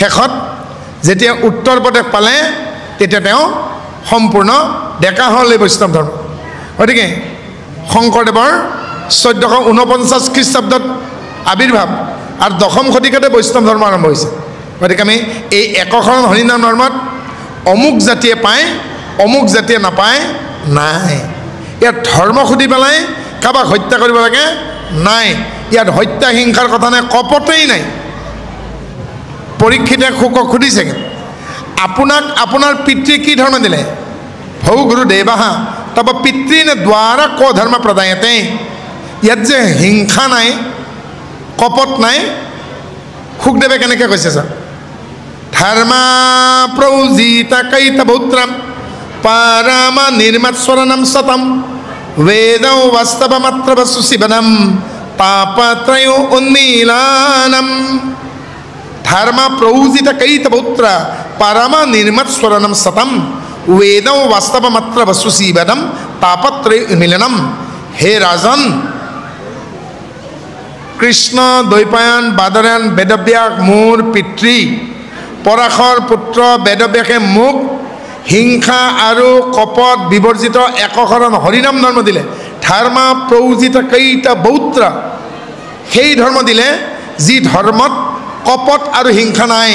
শেষত যেতিয়া উত্তৰ প্ৰদেশ পালে তেতিয়া তেওঁ সম্পূৰ্ণ ডেকা হ'ল এই বৈষ্ণৱ ধৰ্ম। গতিকে শংকৰদেৱৰ 1449 খ্ৰীষ্টাব্দত আবিৰ্ভাৱ আৰু দশম শতিকাতে বৈষ্ণৱ ধৰ্ম আৰম্ভ হৈছে। গতিকে আমি এই একশৰণ হৰিনাম ধৰ্মত অমুক জাতিয়ে পায়, অমুক জাতিয়ে নাপায় নাই। ইয়াত ধৰ্ম সুধি পেলাই কাৰোবাক হত্যা কৰিব লাগে নাই। ইয়াত হত্যা হিংসাৰ কথা নাই, কপটেই নাই। পৰীক্ষিতে শুকক সুধিছে, আপোনাক আপোনাৰ পিতৃ কি ধৰ্ম দিলে? ভৌ গুৰুদেৱাহ তব পিতৃ নে দ্বাৰা ক ধৰ্ম প্ৰদায়তে। ইয়াত যে হিংসা নাই, কপট নাই, শুকদেৱে কেনেকৈ কৈছে ছাৰ? ধৰ্মা প্ৰৌজিতা কৈতা ভৌত্ৰাম পাৰামা নিৰ্মাৎস্বৰণম সতম বেদৌ বাস্তৱ মাত্ৰ বসু শিৱনম পাপত্ৰয় উন্মীলনম। ধৰ্মা প্ৰৌজিতা কৈতা ভৌত্ৰা পাৰামা নিৰ্মাৎস্বৰণম সতম বেদৌ বাস্তৱ মাত্ৰ বসু শিৱনম পাপত্ৰয় উন্মীলনম। হে ৰাজন, কৃষ্ণ দ্বৈপায়ন বাদৰায়ণ বেদব্যাস মোৰ পিতৃ, পৰাশৰ পুত্ৰ বেদব্যাসে মোক হিংসা আৰু কপট বিবৰ্জিত একশৰণ হৰিনাম ধৰ্ম দিলে। ধৰ্মা প্ৰৌজিত কৈতা বৌত্ৰা, সেই ধৰ্ম দিলে যি ধৰ্মত কপট আৰু হিংসা নাই।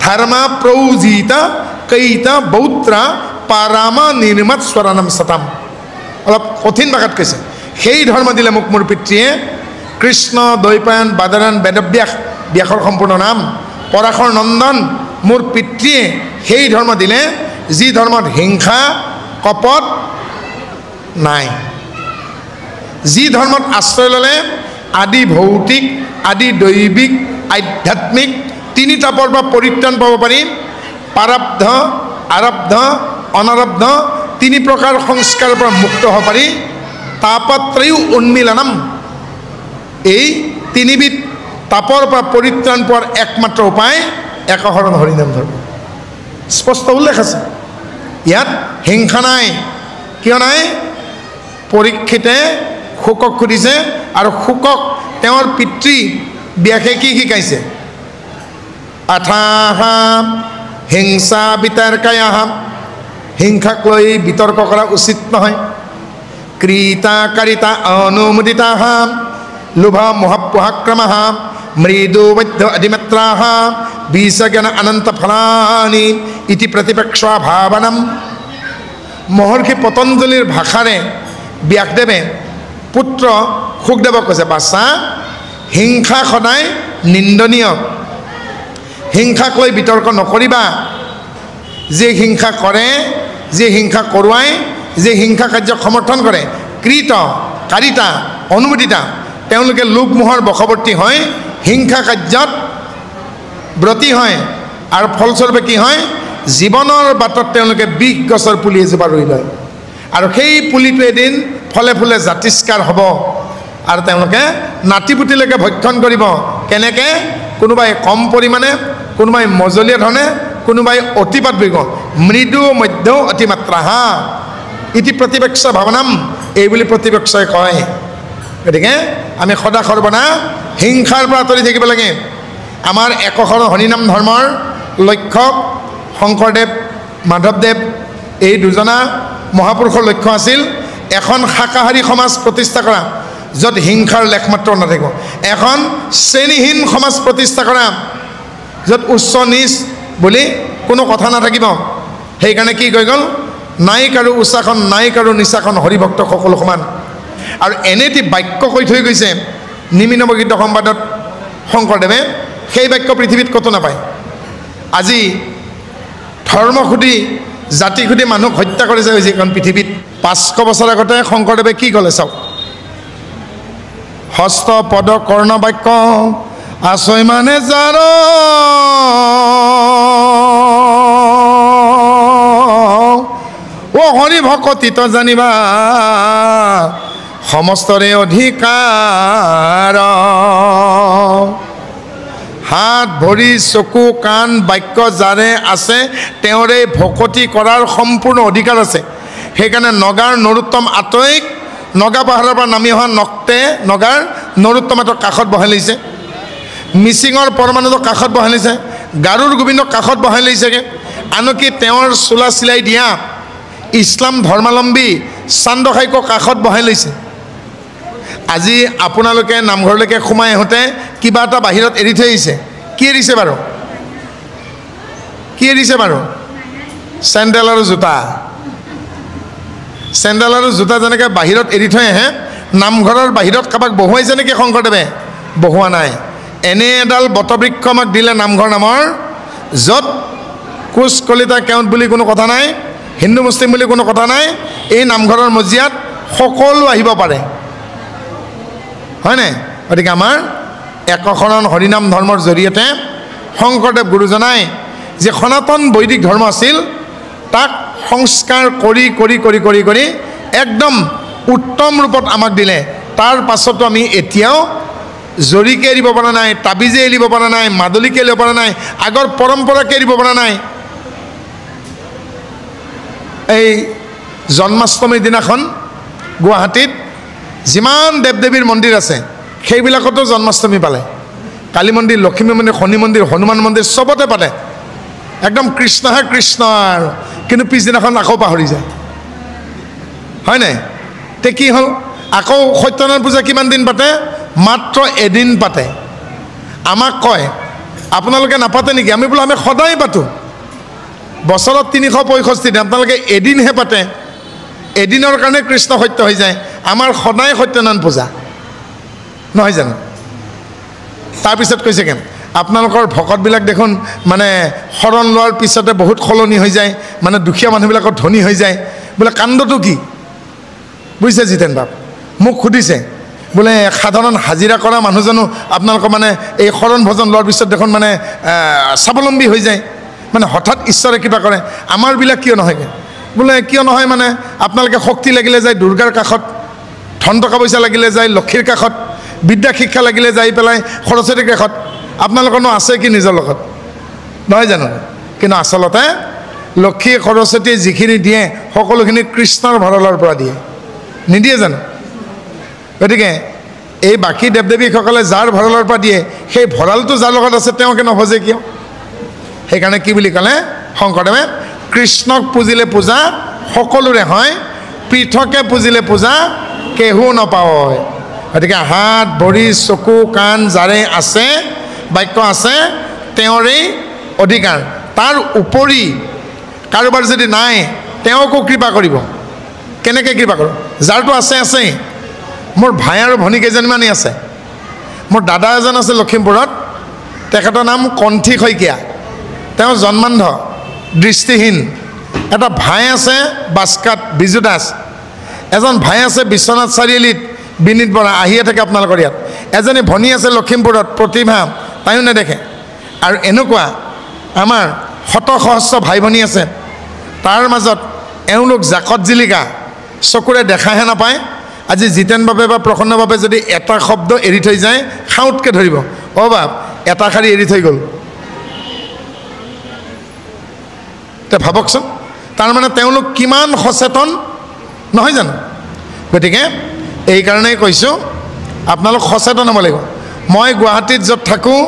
ধৰ্মা প্ৰৌজিত কৈতা বৌত্ৰা পাৰামা নিৰ্মাত স্বৰণম সতম। অলপ কঠিন ভাষাত কৈছে। সেই ধৰ্ম দিলে মোক মোৰ পিতৃয়ে। কৃষ্ণ দ্বৈপায়ন বাদৰায়ণ বেদব্যাস, ব্যাসৰ সম্পূৰ্ণ নাম, পৰাশৰ নন্দন মোৰ পিতৃয়ে সেই ধৰ্ম দিলে যি ধৰ্মত হিংসা কপট নাই। যি ধৰ্মত আশ্ৰয় ল'লে আদি ভৌতিক, আদি দৈবিক, আধ্যাত্মিক তিনি তাপৰ পৰা পৰিত্ৰাণ পাব পাৰি, প্ৰাৰব্ধ, আৰব্ধ, অনাৰব্ধ তিনি প্ৰকাৰ সংস্কাৰৰ পৰা মুক্ত হ'ব পাৰি, তাপত্ৰয়ো উন্মীলনম, এই তিনিবিধ তাপৰ পৰা পৰিত্ৰাণ পোৱাৰ একমাত্ৰ উপায় একশৰণ হৰিনাম ধৰ্ম। স্পষ্ট উল্লেখ আছে। ইয়াত হিংসা নাই। কিয় নাই? পৰীক্ষিতে শুকক সুধিছে আৰু শুকক তেওঁৰ পিতৃ ব্যাসে কি শিকাইছে? আথাহা হিংসা বিতৰ্কায়াহা, হিংসাক লৈ বিতৰ্ক কৰা উচিত নহয়। ক্ৰীতা কাৰিতা অনুমোদিতাহ লোভা মোহাপোহাক্ৰমঃ মৃদু মধ্য অধিমাত্ৰাহ বিজ্ঞান অনন্ত ফলানি ইতি প্ৰতিপক্ষ ভাৱনম। মহৰ্ষি পতঞ্জলিৰ ভাষাৰে ব্যাসদেৱে পুত্ৰ শুকদেৱক কৈছে, বাছা, হিংসা সদায় নিন্দনীয়, হিংসাক লৈ বিতৰ্ক নকৰিবা। যে হিংসা কৰে, যে হিংসা কৰোৱাই, যে হিংসা কাৰ্যক সমৰ্থন কৰে, কৃত কাৰিতা অনুমোদিতা, তেওঁলোকে লোভমোহৰ বশৱৰ্তী হয়, হিংসা কাৰ্যত ব্ৰতী হয় আৰু ফলস্বৰূপে কি হয়? জীৱনৰ বাটত তেওঁলোকে বিষ গছৰ পুলি এজোপা ৰুই লয় আৰু সেই পুলিটো এদিন ফলে ফুলে জাতিষ্কাৰ হ'ব আৰু তেওঁলোকে নাতিপুতিলৈকে ভক্ষণ কৰিব। কেনেকৈ? কোনোবাই কম পৰিমাণে, কোনোবাই মজলীয়া ধৰণে, কোনোবাই অতিপাত বিগ, মৃদু মধ্য অতিমাত্ৰাহা ইতি প্ৰতিপক্ষ ভাৱনাম, এই বুলি প্ৰতিপক্ষই কয়। গতিকে আমি সদা সৰ্বদা হিংসাৰ পৰা আঁতৰি থাকিব লাগে। আমাৰ একশৰণ হৰিনাম ধৰ্মৰ লক্ষ্য শংকৰদেৱ, মাধৱদেৱ এই দুজনা মহাপুৰুষৰ লক্ষ্য আছিল এখন শাকাহাৰী সমাজ প্ৰতিষ্ঠা কৰা, য'ত হিংসাৰ লেখমাত্ৰ নাথাকিব। এখন শ্ৰেণীহীন সমাজ প্ৰতিষ্ঠা কৰা, য'ত উচ্চ নিচ বুলি কোনো কথা নাথাকিব। সেইকাৰণে কি কৈ গ'ল? নায়িক আৰু উচ্চাসন, নায়িক আৰু নিচাসন, হৰিভক্ত সকলো সমান। আৰু এনেটি বাক্য কৈ থৈ গৈছে নিমিনৱগীত সংবাদত শংকৰদেৱে, সেই বাক্য পৃথিৱীত ক'তো নাপায়। আজি ধৰ্ম সুধি, জাতি সুধি মানুহক হত্যা কৰিছে যিখন পৃথিৱীত। 500 বছৰ আগতে শংকৰদেৱে কি ক'লে চাওক, হস্ত পদ কৰ্ণ বাক্য আছয় মানে যাৰ অ হৰি ভকতিত জানিবা সমস্তৰে অধিকাৰ হাত ভৰি চকু কাণ বাক্য যাৰে আছে তেওঁৰে ভকতি কৰাৰ সম্পূৰ্ণ অধিকাৰ আছে সেইকাৰণে নগাৰ নৰোত্তম আতৈক নগা পাহাৰৰ পৰা নামি অহা নক্তে নগাৰ নৰোত্তম আতৈক কাষত বহাই লৈছে মিচিঙৰ পৰমানন্দক কাষত বহাই লৈছে গাৰুৰ গোবিন্দক কাষত বহাই লৈছেগৈ আনকি তেওঁৰ চোলা চিলাই দিয়া ইছলাম ধৰ্মাৱলম্বী চান্দখাইকক কাষত বহাই লৈছে আজি আপোনালোকে নামঘৰলৈকে সোমাই আহোঁতে কিবা এটা বাহিৰত এৰি থৈ আহিছে কি এৰিছে বাৰু কি এৰিছে বাৰু চেণ্ডেল আৰু জোতা চেণ্ডেল আৰু জোতা যেনেকৈ বাহিৰত এৰি থৈ আহে নামঘৰৰ বাহিৰত কাৰোবাক বহুৱাইছে নেকি শংকৰদেৱে বহুৱা নাই এনে এডাল বটবৃক্ষ আমাক দিলে নামঘৰ নামৰ য'ত কোচ কলিতা কেওঁট বুলি কোনো কথা নাই হিন্দু মুছলিম বুলি কোনো কথা নাই এই নামঘৰৰ মজিয়াত সকলো আহিব পাৰে হয়নে গতিকে আমাৰ একশৰণ হৰিনাম ধৰ্মৰ জৰিয়তে শংকৰদেৱ গুৰুজনাই যে সনাতন বৈদিক ধৰ্ম আছিল তাক সংস্কাৰ কৰি কৰি কৰি কৰি কৰি একদম উত্তম ৰূপত আমাক দিলে তাৰ পাছতো আমি এতিয়াও জৰিকে এৰিব পৰা নাই তাবিজে এৰিব পৰা নাই মাদলিকে এৰিব পৰা নাই আগৰ পৰম্পৰাকে এৰিব পৰা নাই এই জন্মাষ্টমীৰ দিনাখন গুৱাহাটীত যিমান দেৱ দেৱীৰ মন্দিৰ আছে সেইবিলাকতো জন্মাষ্টমী পালে কালী মন্দিৰ লক্ষ্মী মন্দিৰ শনি মন্দিৰ হনুমান মন্দিৰ চবতে পাতে একদম কৃষ্ণহে কৃষ্ণ আৰু কিন্তু পিছদিনাখন আকৌ পাহৰি যায় হয় নাই তে কি হ'ল আকৌ সত্যনাৰায়ণ পূজা কিমান দিন পাতে মাত্ৰ এদিন পাতে আমাক কয় আপোনালোকে নাপাতে নেকি আমি বোলো আমি সদায় পাতোঁ বছৰত 365 দিন আপোনালোকে এদিনহে পাতে এদিনৰ কাৰণে কৃষ্ণ সত্য হৈ যায় আমাৰ সদায় সত্যনাৰায়ণ পূজা নহয় জানো তাৰপিছত কৈছে কেন আপোনালোকৰ ভকতবিলাক দেখোন মানে শৰণ লোৱাৰ পিছতে বহুত সলনি হৈ যায় মানে দুখীয়া মানুহবিলাকৰ ধনী হৈ যায় বোলে কাণ্ডটো কি বুজিছে জিতেন বাপ মোক সুধিছে বোলে সাধাৰণ হাজিৰা কৰা মানুহজনো আপোনালোকৰ মানে এই শৰণ ভজন লোৱাৰ পিছত দেখোন মানে স্বাৱলম্বী হৈ যায় মানে হঠাৎ ঈশ্বৰে কিবা কৰে আমাৰবিলাক কিয় নহয়গৈ বোলে কিয় নহয় মানে আপোনালোকে শক্তি লাগিলে যায় দুৰ্গাৰ কাষত ধন টকা পইচা লাগিলে যায় লক্ষীৰ কাষত বিদ্যা শিক্ষা লাগিলে যাই পেলাই সৰস্বতীৰ কাষত আপোনালোকৰনো আছে কি নিজৰ লগত নহয় জানো কিন্তু আচলতে লক্ষী সৰস্বতীয়ে যিখিনি দিয়ে সকলোখিনি কৃষ্ণৰ ভঁৰালৰ পৰা দিয়ে নিদিয়ে জানো গতিকে এই বাকী দেৱ দেৱীসকলে যাৰ ভঁৰালৰ পৰা দিয়ে সেই ভঁৰালটো যাৰ লগত আছে তেওঁকে নভজে কিয় সেইকাৰণে কি বুলি ক'লে শংকৰদেৱে কৃষ্ণক পুজিলে পূজা সকলোৰে হয় পৃথকে পুজিলে পূজা কেহু নাপায় গতিকে হাত ভৰি চকু কাণ যাৰে আছে বাক্য আছে তেওঁৰেই অধিকাৰ তাৰ উপৰি কাৰোবাৰ যদি নাই তেওঁকো কৃপা কৰিব কেনেকৈ কৃপা কৰোঁ যাৰটো আছে আছেই মোৰ ভাই আৰু ভনী কেইজনমানেই আছে মোৰ দাদা এজন আছে লখিমপুৰত তেখেতৰ নাম কণ্ঠী শইকীয়া তেওঁ জন্মান্ধ দৃষ্টিহীন এটা ভাই আছে বাস্কাত বিজু দাস এজন ভাই আছে বিশ্বনাথ চাৰিআলিত বিনীত বৰা আহিয়ে থাকে আপোনালোকৰ ইয়াত এজনী ভনী আছে লখিমপুৰত প্ৰতিভা তাইও নেদেখে আৰু এনেকুৱা আমাৰ শত সহস্ৰ ভাই ভনী আছে তাৰ মাজত এওঁলোক জাকত জিলিকা চকুৰে দেখাহে নাপায় আজি জিতেন বাবে বা প্ৰসন্ন বাবে যদি এটা শব্দ এৰি থৈ যায় খাউতকৈ ধৰিব অ' বাপ এটা শাৰী এৰি থৈ গ'ল তে ভাবকচোন তাৰমানে তেওঁলোক কিমান সচেতন নহয় জানো গতিকে এইকাৰণেই কৈছোঁ আপোনালোক সচেতন হ'ব লাগিব মই গুৱাহাটীত য'ত থাকোঁ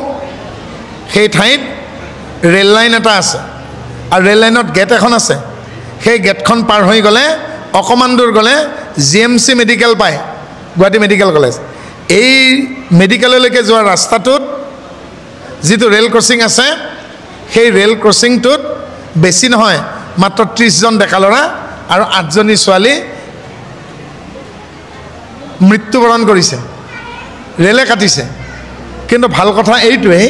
সেই ঠাইত ৰেল লাইন এটা আছে আৰু ৰেল লাইনত গেট এখন আছে সেই গেটখন পাৰ হৈ গ'লে অকণমান দূৰ গ'লে GMC মেডিকেল পায় গুৱাহাটী মেডিকেল কলেজ এই মেডিকেললৈকে যোৱা ৰাস্তাটোত যিটো ৰেল ক্ৰছিং আছে সেই ৰেল ক্ৰছিংটোত বেছি নহয় মাত্ৰ 30 জন ডেকা ল'ৰা আৰু 8 জনী ছোৱালী মৃত্যুবৰণ কৰিছে ৰেলে কাটিছে কিন্তু ভাল কথা এইটোৱেই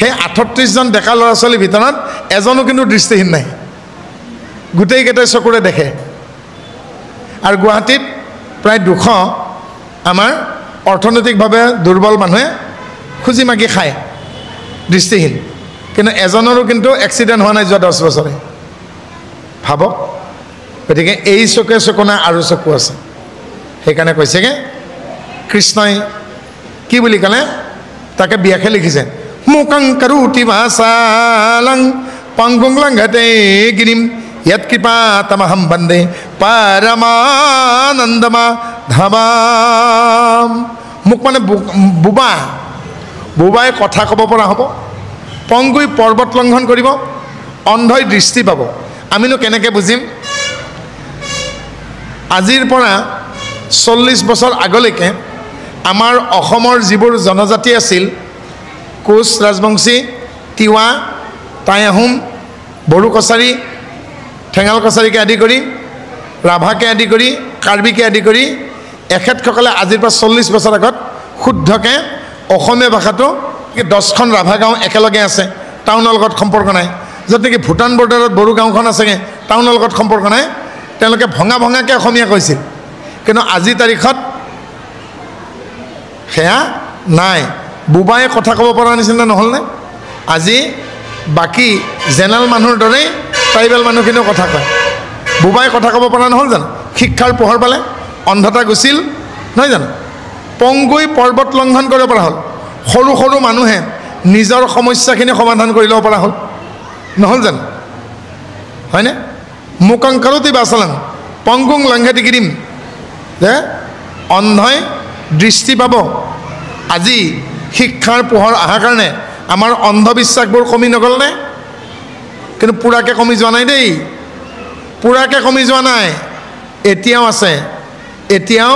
সেই 38 জন ডেকা ল'ৰা ছোৱালীৰ ভিতৰত এজনো কিন্তু দৃষ্টিহীন নাই গোটেইকেইটাই চকুৰে দেখে আৰু গুৱাহাটীত প্ৰায় 200 আমাৰ অৰ্থনৈতিকভাৱে দুৰ্বল মানুহে খুজি মাগি খায় দৃষ্টিহীন কিন্তু এজনৰো কিন্তু এক্সিডেণ্ট হোৱা নাই যোৱা 10 বছৰে ভাবক গতিকে এই চকুৱে চকু নাই আৰু চকু আছে সেইকাৰণে কৈছেগৈ কৃষ্ণই কি বুলি ক'লে তাকে ব্যাসে লিখিছে মুকং কৰোতি ভাসালং পংগুং লংঘতে গিৰিম यत् कृपा तमहं वन्दे परमानन्दमाधवाम मुख माने बुबा बुबाई कथा कब পৰা হ'ব पंगुई पर्वत लंघन কৰিব अंधई दृष्टि पाब आमिनो केनेके बुझिम आजिर পৰা 40 বছৰ আগলৈকে আমাৰ অসমৰ যিবোৰ জনজাতি আছিল কোচ ৰাজবংশী তিৱা টাই আহোম বড়ো কছাৰী ঠেঙাল কছাৰীকে আদি কৰি ৰাভাকে আদি কৰি কাৰ্বিকে আদি কৰি এখেতসকলে আজিৰ পৰা 40 বছৰ আগত শুদ্ধকে অসমীয়া ভাষাটো 10খন ৰাভা গাঁও একেলগে আছে টাউনৰ লগত সম্পৰ্ক নাই য'ত নেকি ভূটান বৰ্ডাৰত বড়ো গাঁওখন আছেগে টাউনৰ লগত সম্পৰ্ক নাই তেওঁলোকে ভঙা ভঙাকে অসমীয়া কৈছিল কিন্তু আজি তাৰিখত সেয়া নাই বুবাই কথা ক'ব পৰা নিচিনা নহ'লনে আজি বাকি জেনেৰেল মানুহৰ দৰে ট্ৰাইবেল মানুহখিনিও কথা কয় বুবাই কথা ক'ব পৰা নহ'ল জানো শিক্ষাৰ পোহৰ পালে অন্ধতা গুছিল নহয় জানো পংগুই পৰ্বত লংঘন কৰিব পৰা হ'ল সৰু সৰু মানুহে নিজৰ সমস্যাখিনি সমাধান কৰি ল'ব পৰা হ'ল নহ'ল জানো হয়নে মুকং কৰোতি ভাসালং পংগুং লংঘতে গিৰিম যে অন্ধই দৃষ্টি পাব আজি শিক্ষাৰ পোহৰ অহাৰ কাৰণে আমাৰ অন্ধবিশ্বাসবোৰ কমি নগ'লনে কিন্তু পুৰাকে কমি যোৱা নাই দেই পুৰাকে কমি যোৱা নাই এতিয়াও আছে এতিয়াও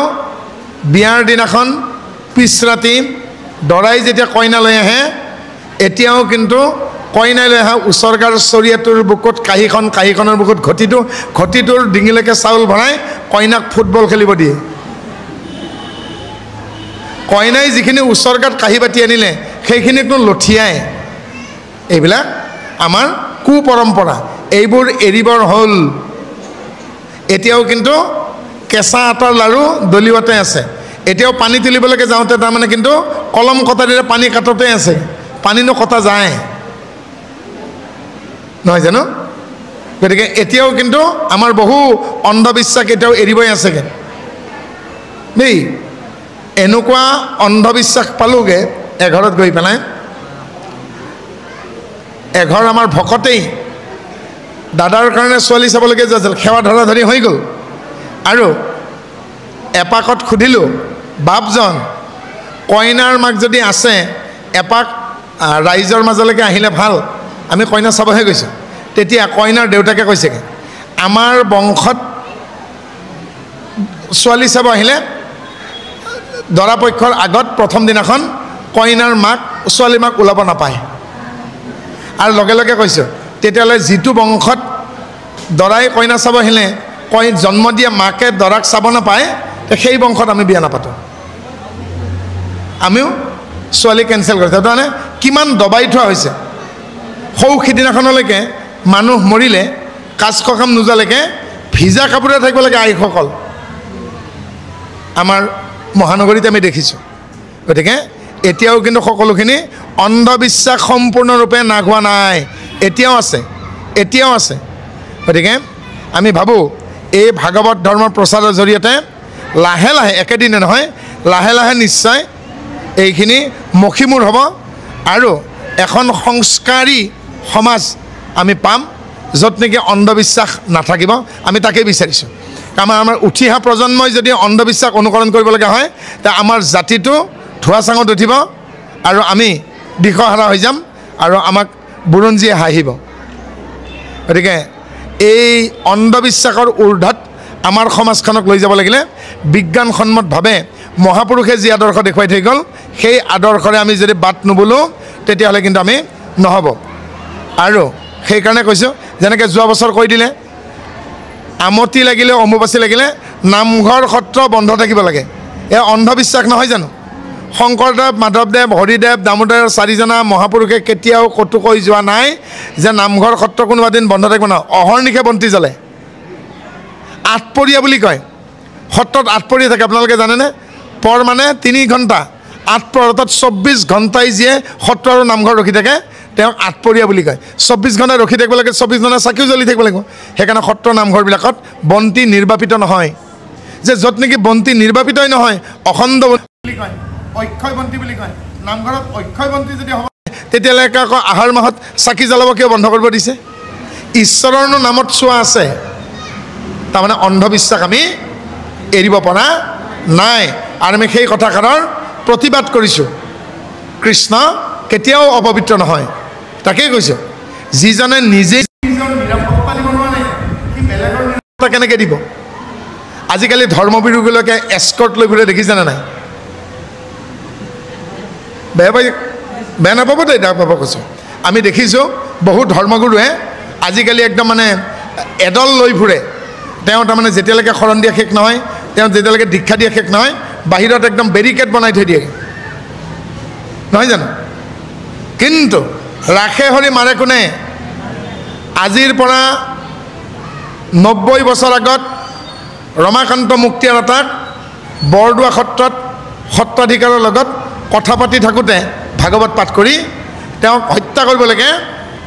বিয়াৰ দিনাখন পিছ ৰাতি দৰাই যেতিয়া কইনা লৈ আহে এতিয়াও কিন্তু কইনা লৈ আহা উচৰ্গাৰ চৰিয়াটোৰ বুকুত কাঁহীখনৰ বুকুত ঘটিটোৰ ডিঙিলৈকে চাউল ভৰাই কইনাক ফুটবল খেলিব দিয়ে কইনাই যিখিনি উচৰ্গাত কাঁহী বাতি আনিলে সেইখিনিকনো লঠিয়াই এইবিলাক আমাৰ কু পৰম্পৰা এইবোৰ এৰিবৰ হ'ল এতিয়াও কিন্তু কেঁচা আটাৰ লাৰু দলিওৱাতে আছে এতিয়াও পানী তুলিবলৈকে যাওঁতে তাৰমানে কিন্তু কলম কটাৰীৰে পানী কাটোতে আছে পানীনো কটা যায় নহয় জানো গতিকে এতিয়াও কিন্তু আমাৰ বহু অন্ধবিশ্বাস এতিয়াও এৰিবই আছেগে দেই এনেকুৱা অন্ধবিশ্বাস পালোগে এঘৰত গৈ পেলাই এঘৰ আমাৰ ভকতেই দাদাৰ কাৰণে ছোৱালী চাবলৈকে যাইছিল সেৱা ধৰা ধৰি হৈ গ'ল আৰু এপাকত সুধিলোঁ বাপজন কইনাৰ মাক যদি আছে এপাক ৰাইজৰ মাজলৈকে আহিলে ভাল আমি কইনা চাবহে গৈছোঁ তেতিয়া কইনাৰ দেউতাকে কৈছেগৈ আমাৰ বংশত ছোৱালী চাব আহিলে দৰাপক্ষৰ আগত প্ৰথম দিনাখন কইনাৰ মাক ছোৱালীৰ মাক ওলাব নাপায় আৰু লগে লগে কৈছোঁ তেতিয়াহ'লে যিটো বংশত দৰাই কইনা চাব আহিলে জন্ম দিয়া মাকে দৰাক চাব নাপায় সেই বংশত আমি বিয়া নাপাতোঁ আমিও ছোৱালী কেঞ্চেল কৰিছোঁ তাৰমানে কিমান দবাই থোৱা হৈছে সৌ সিদিনাখনলৈকে মানুহ মৰিলে কাজ সকাম নোযোৱালৈকে ভিজা কাপোৰে থাকিব লাগে আইসকল আমাৰ মহানগৰীত আমি দেখিছোঁ গতিকে এতিয়াও কিন্তু সকলোখিনি অন্ধবিশ্বাস সম্পূৰ্ণৰূপে নাশ হোৱা নাই এতিয়াও আছে গতিকে আমি ভাবোঁ এই ভাগৱত ধৰ্মৰ প্ৰচাৰৰ জৰিয়তে লাহে লাহে একেদিনে নহয় লাহে লাহে নিশ্চয় এইখিনি মষিমূৰ হ'ব আৰু এখন সংস্কাৰী সমাজ আমি পাম য'ত নেকি অন্ধবিশ্বাস নাথাকিব আমি তাকেই বিচাৰিছোঁ কাৰণ আমাৰ উঠি অহা প্ৰজন্মই যদি অন্ধবিশ্বাস অনুকৰণ কৰিবলগীয়া হয় তে আমাৰ জাতিটো ধোঁৱা চাঙত উঠিব আৰু আমি দিশহাৰা হৈ যাম আৰু আমাক বুৰঞ্জীয়ে হাঁহিব গতিকে এই অন্ধবিশ্বাসৰ ঊৰ্ধত আমাৰ সমাজখনক লৈ যাব লাগিলে বিজ্ঞানসন্মতভাৱে মহাপুৰুষে যি আদৰ্শ দেখুৱাই থৈ গ'ল সেই আদৰ্শৰে আমি যদি বাট নুবোলোঁ তেতিয়াহ'লে কিন্তু আমি নহ'ব আৰু সেইকাৰণে কৈছোঁ যেনেকৈ যোৱা বছৰ কৈ দিলে আমতি লাগিলে অম্বুবাচী লাগিলে নামঘৰ সত্ৰ বন্ধ থাকিব লাগে এয়া অন্ধবিশ্বাস নহয় জানো শংকৰদেৱ মাধৱদেৱ হৰিদেৱ দামোদৰ চাৰিজনা মহাপুৰুষে কেতিয়াও ক'তো কৈ যোৱা নাই যে নামঘৰ সত্ৰ কোনোবা দিন বন্ধ থাকিব নহয় অহৰ্নিশে বন্তি জ্বলে আঠপৰীয়া বুলি কয় সত্ৰত আঠপৰীয়া থাকে আপোনালোকে জানেনে পৰ মানে 3 ঘণ্টা আঠপৰ অৰ্থাৎ 24 ঘণ্টাই যিয়ে সত্ৰ আৰু নামঘৰ ৰখি থাকে তেওঁক আঠপৰীয়া বুলি কয় 24 ঘণ্টা ৰখি থাকিব লাগে 24 ঘণ্টা চাকিও জ্বলি থাকিব লাগিব সেইকাৰণে সত্ৰ নামঘৰবিলাকত বন্তি নিৰ্বাপিত নহয় যে য'ত নেকি বন্তি নিৰ্বাপিতই নহয় অখণ্ড বুলি কয়, অক্ষয় বন্তি বুলি কয়, নামঘৰত অক্ষয় বন্তি যদি হ'ব তেতিয়ালৈকে আকৌ আহাৰ মাহত চাকি জ্বলাব কিয় বন্ধ কৰিব দিছে? ঈশ্বৰৰ নামত চোৱা আছে, তাৰমানে অন্ধবিশ্বাস আমি এৰিব পৰা নাই আৰু আমি সেই কথাষাৰৰ প্ৰতিবাদ কৰিছোঁ। কৃষ্ণ কেতিয়াও অপবিত্ৰ নহয়, তাকেই কৈছোঁ। যিজনে নিজেই নিজৰ নিৰাপত্তা দিব নোৱাৰে সি বেলেগৰ নিৰাপত্তা কেনেকৈ দিব? আজিকালি ধৰ্মবিৰোধীলৈকে এস্কৰ্ট লৈ ঘূৰে, দেখিছেনে নাই? বেয়া নাপাব দেই, বেয়া পাব কৈছোঁ। আমি দেখিছোঁ বহু ধৰ্মগুৰুৱে আজিকালি একদম মানে এডল লৈ ফুৰে। তেওঁ তাৰমানে যেতিয়ালৈকে শৰণ দিয়া শেষ নহয়, তেওঁ যেতিয়ালৈকে দীক্ষা দিয়া শেষ নহয়, বাহিৰত একদম বেৰিকেড বনাই থৈ দিয়ে, নহয় জানো? কিন্তু ৰাখে হৰি মাৰে কোনে? আজিৰ পৰা 90 বছৰ আগত ৰমাকান্ত মুক্তিয়াৰতাক বৰদোৱা সত্ৰত সত্ৰাধিকাৰৰ লগত কথা পাতি থাকোঁতে ভাগৱত পাঠ কৰি তেওঁক হত্যা কৰিবলৈকে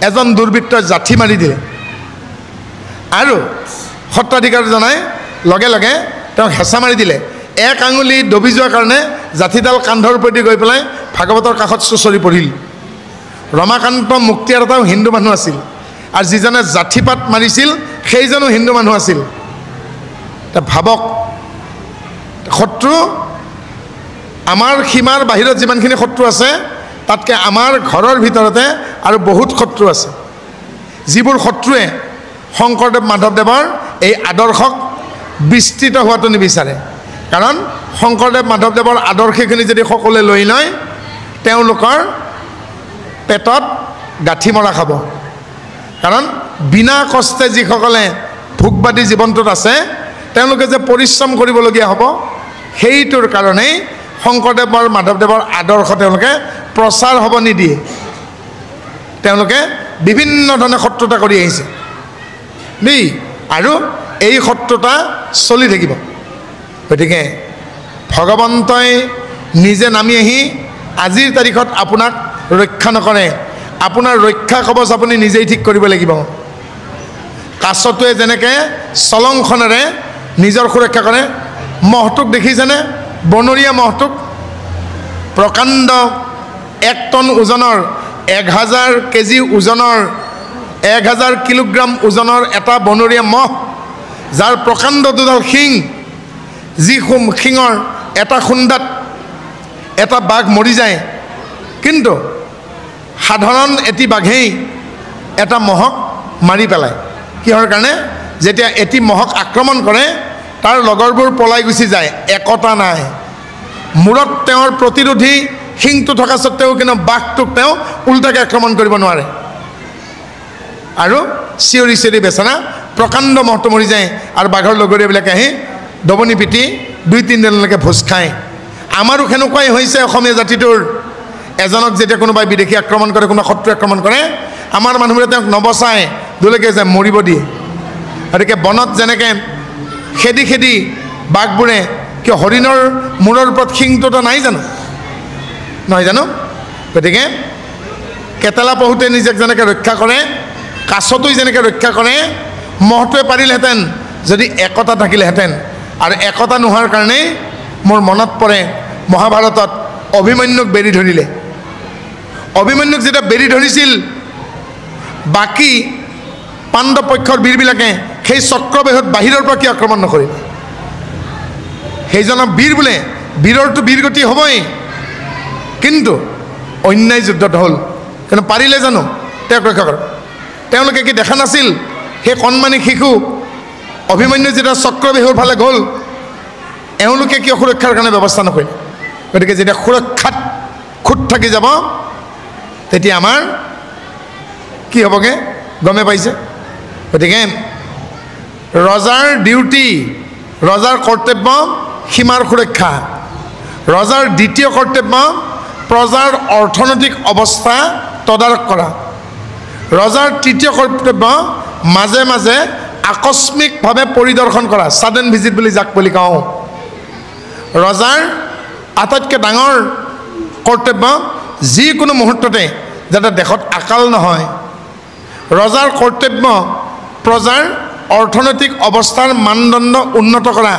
এজন দুৰ্বৃত্তই জাঠি মাৰি দিলে আৰু সত্ৰাধিকাৰজনাই লগে লগে তেওঁক হেঁচা মাৰি দিলে। এক আঙুলি দবি যোৱাৰ কাৰণে জাঠিডাল কান্ধৰ ওপৰেদি গৈ পেলাই ভাগৱতৰ কাষত চুঁচৰি পৰিল। ৰমাকান্ত মুক্তিয়াৰতাও হিন্দু মানুহ আছিল আৰু যিজনে জাঠিপাত মাৰিছিল সেইজনো হিন্দু মানুহ আছিল। ভাবক, শত্ৰু আমাৰ সীমাৰ বাহিৰত যিমানখিনি শত্ৰু আছে তাতকৈ আমাৰ ঘৰৰ ভিতৰতে আৰু বহুত শত্ৰু আছে, যিবোৰ শত্ৰুৱে শংকৰদেৱ মাধৱদেৱৰ এই আদৰ্শক বিস্তৃত হোৱাটো নিবিচাৰে। কাৰণ শংকৰদেৱ মাধৱদেৱৰ আদৰ্শখিনি যদি সকলোৱে লৈ লয় তেওঁলোকৰ পেটত গাঁঠি মৰা খাব। কাৰণ বিনা কষ্টে যিসকলে ভোগবাদী জীৱনটোত আছে তেওঁলোকে যে পৰিশ্ৰম কৰিবলগীয়া হ'ব, সেইটোৰ কাৰণেই শংকৰদেৱৰ মাধৱদেৱৰ আদৰ্শ তেওঁলোকে প্ৰচাৰ হ'ব নিদিয়ে। তেওঁলোকে বিভিন্ন ধৰণে শত্ৰুতা কৰি আহিছে দেই, আৰু এই শত্ৰুতা চলি থাকিব। গতিকে ভগৱন্তই নিজে নামি আহি আজিৰ তাৰিখত আপোনাক ৰক্ষা নকৰে, আপোনাৰ ৰক্ষা কবচ আপুনি নিজেই ঠিক কৰিব লাগিব। কাছটোৱে যেনেকৈ চলংখনেৰে নিজৰ সুৰক্ষা কৰে, মহটোক দেখিছেনে? বনৰীয়া মহটোক, প্ৰকাণ্ড 1 টন ওজনৰ, 1000 কেজি ওজনৰ, 1000 কিলোগ্ৰাম ওজনৰ এটা বনৰীয়া মহ, যাৰ প্ৰকাণ্ড দুডাল শিং, যি শিঙৰ এটা খুন্দাত এটা বাঘ মৰি যায়। কিন্তু সাধাৰণ এটি বাঘেই এটা মহক মাৰি পেলায়। কিহৰ কাৰণে? যেতিয়া এটি মহক আক্ৰমণ কৰে তাৰ লগৰবোৰ পলাই গুচি যায়, একতা নাই। মূৰত তেওঁৰ প্ৰতিৰোধী শিংটো থকা স্বত্তেও কিন্তু বাঘটোক তেওঁ উল্টাকৈ আক্ৰমণ কৰিব নোৱাৰে আৰু চিঞৰি চিঞৰি বেচেৰা প্ৰকাণ্ড মহটো মৰি যায় আৰু বাঘৰ লগৰীয়াবিলাকে আহি দবনি পিটি 2-3 দিনলৈকে ভোজ খায়। আমাৰো সেনেকুৱাই হৈছে অসমীয়া জাতিটোৰ। এজনক যেতিয়া কোনোবাই বিদেশী আক্ৰমণ কৰে, কোনোবা শত্ৰু আক্ৰমণ কৰে, আমাৰ মানুহবোৰে তেওঁক নবচায়, দুলৈকে যে মৰিব দিয়ে। গতিকে বনত যেনেকৈ খেদি খেদি বাঘবোৰে, কিয় হৰিণৰ মূৰৰ ওপৰত শিংটোতো নাই জানো? নহয় জানো? গতিকে কেটেলা পহুতে নিজক যেনেকৈ ৰক্ষা কৰে, কাছটোৱে যেনেকৈ ৰক্ষা কৰে, মহটোৱে পাৰিলেহেঁতেন যদি একতা থাকিলেহেঁতেন। আৰু একতা নোহোৱাৰ কাৰণেই মোৰ মনত পৰে মহাভাৰতত অভিমন্যুক বেৰি ধৰিলে। অভিমন্যুক যেতিয়া বেৰি ধৰিছিল, বাকী পাণ্ডৱ পক্ষৰ বীৰবিলাকে সেই চক্ৰবেহত বাহিৰৰ পৰা কি আক্ৰমণ নকৰিব? সেইজনক বীৰ বোলে, বীৰৰটো বীৰগতি হ'বই, কিন্তু অন্যায় যুদ্ধত হ'ল। কিন্তু পাৰিলে জানো তেওঁক ৰক্ষা কৰক? তেওঁলোকে কি দেখা নাছিল সেই কণমানি শিশু অভিমন্যু যেতিয়া চক্ৰবেহুৰ ফালে গ'ল, এওঁলোকে কিয় সুৰক্ষাৰ কাৰণে ব্যৱস্থা নকৰিলে? গতিকে যেতিয়া সুৰক্ষাত খুঁত থাকি যাব তেতিয়া আমাৰ কি হ'বগৈ গমে পাইছে। গতিকে ৰজাৰ ডিউটি, ৰজাৰ কৰ্তব্য সীমাৰ সুৰক্ষা। ৰজাৰ দ্বিতীয় কৰ্তব্য প্ৰজাৰ অৰ্থনৈতিক অৱস্থা তদাৰক কৰা। ৰজাৰ তৃতীয় কৰ্তব্য মাজে মাজে আকস্মিকভাৱে পৰিদৰ্শন কৰা, ছাডেন ভিজিট বুলি যাক বুলি কওঁ। ৰজাৰ আটাইতকৈ ডাঙৰ কৰ্তব্য যিকোনো মুহূৰ্ততে যাতে দেশত আকাল নহয়। ৰজাৰ কৰ্তব্য প্ৰজাৰ অৰ্থনৈতিক অৱস্থাৰ মানদণ্ড উন্নত কৰা।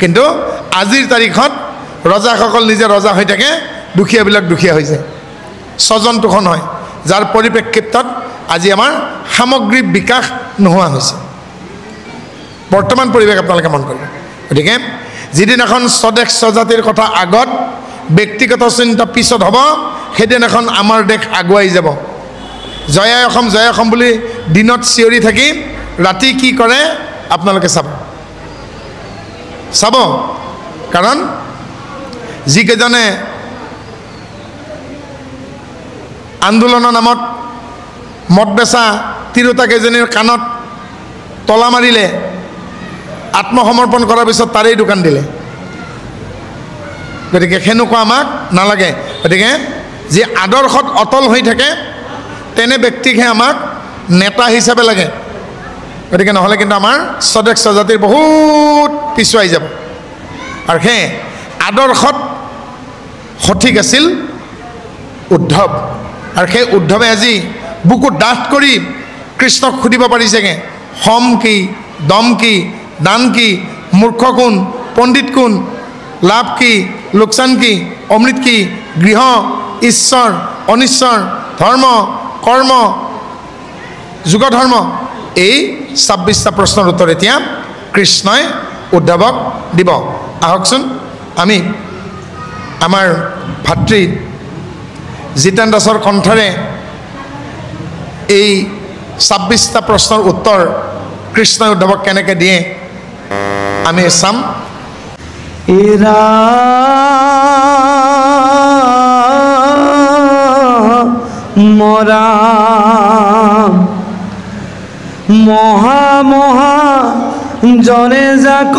কিন্তু আজিৰ তাৰিখত ৰজাসকল নিজে ৰজা হৈ থাকে, দুখীয়াবিলাক দুখীয়া হৈ যায়, স্বজন তোষণ হয়, যাৰ পৰিপ্ৰেক্ষিতত আজি আমাৰ সামগ্ৰিক বিকাশ নোহোৱা হৈছে। বৰ্তমান পৰিৱেশ আপোনালোকে মন কৰিব। গতিকে যিদিনাখন স্বদেশ স্বজাতিৰ কথা আগত, ব্যক্তিগত চিন্তা পিছত হ'ব, সেইদিনাখন আমাৰ দেশ আগুৱাই যাব। জয় অসম জয় অসম বুলি দিনত চিঞৰি থাকি ৰাতি কি কৰে আপোনালোকে চাব। কাৰণ যিকেইজনে আন্দোলনৰ নামত মদ বেচা তিৰোতাকেইজনীৰ কাণত তলা মাৰিলে, আত্মসমৰ্পণ কৰাৰ পিছত তাৰেই দোকান দিলে। গতিকে সেনেকুৱা আমাক নালাগে। গতিকে যি আদৰ্শত অটল হৈ থাকে তেনে ব্যক্তিকহে আমাক নেতা হিচাপে লাগে। গতিকে নহ'লে কিন্তু আমাৰ স্বদেশ স্বজাতিৰ বহুত পিছুৱাই যাব। আৰু সেই আদৰ্শত সঠিক আছিল উদ্ধৱ, আৰু সেই উদ্ধৱে আজি বুকু ডাঠ কৰি কৃষ্ণক সুধিব পাৰিছেগৈ, সম কি, দম কি, দান কি, মূৰ্খ কোন, পণ্ডিত কোন, লাভ কি, লোকচান কি, অমৃত কি, গৃহ, ঈশ্বৰ, অনিশ্বৰ, ধৰ্ম, কৰ্ম, যুগধৰ্ম। এই 26টা প্ৰশ্নৰ উত্তৰ এতিয়া কৃষ্ণই উদ্ধৱক দিব। আহকচোন আমি আমাৰ ভাতৃ জিতেন দাসৰ কণ্ঠৰে এই 26টা প্ৰশ্নৰ উত্তৰ কৃষ্ণই উদ্ধৱক কেনেকৈ দিয়ে আমি চাম। মৰা মহা মহা জনে যাক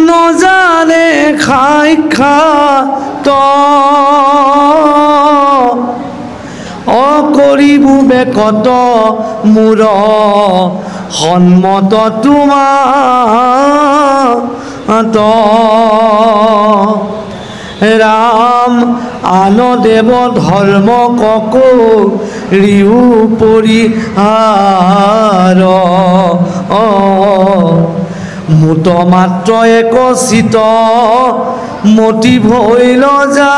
নজানে সাক্ষাৎ অকৰিব বেকত মূৰ সন্মত তোমাৰ ৰাম আনদেৱ ধৰ্ম ককো ৰিউ পৰিহাৰ মুত মাত্ৰ এক চিত মতি ভৈল যা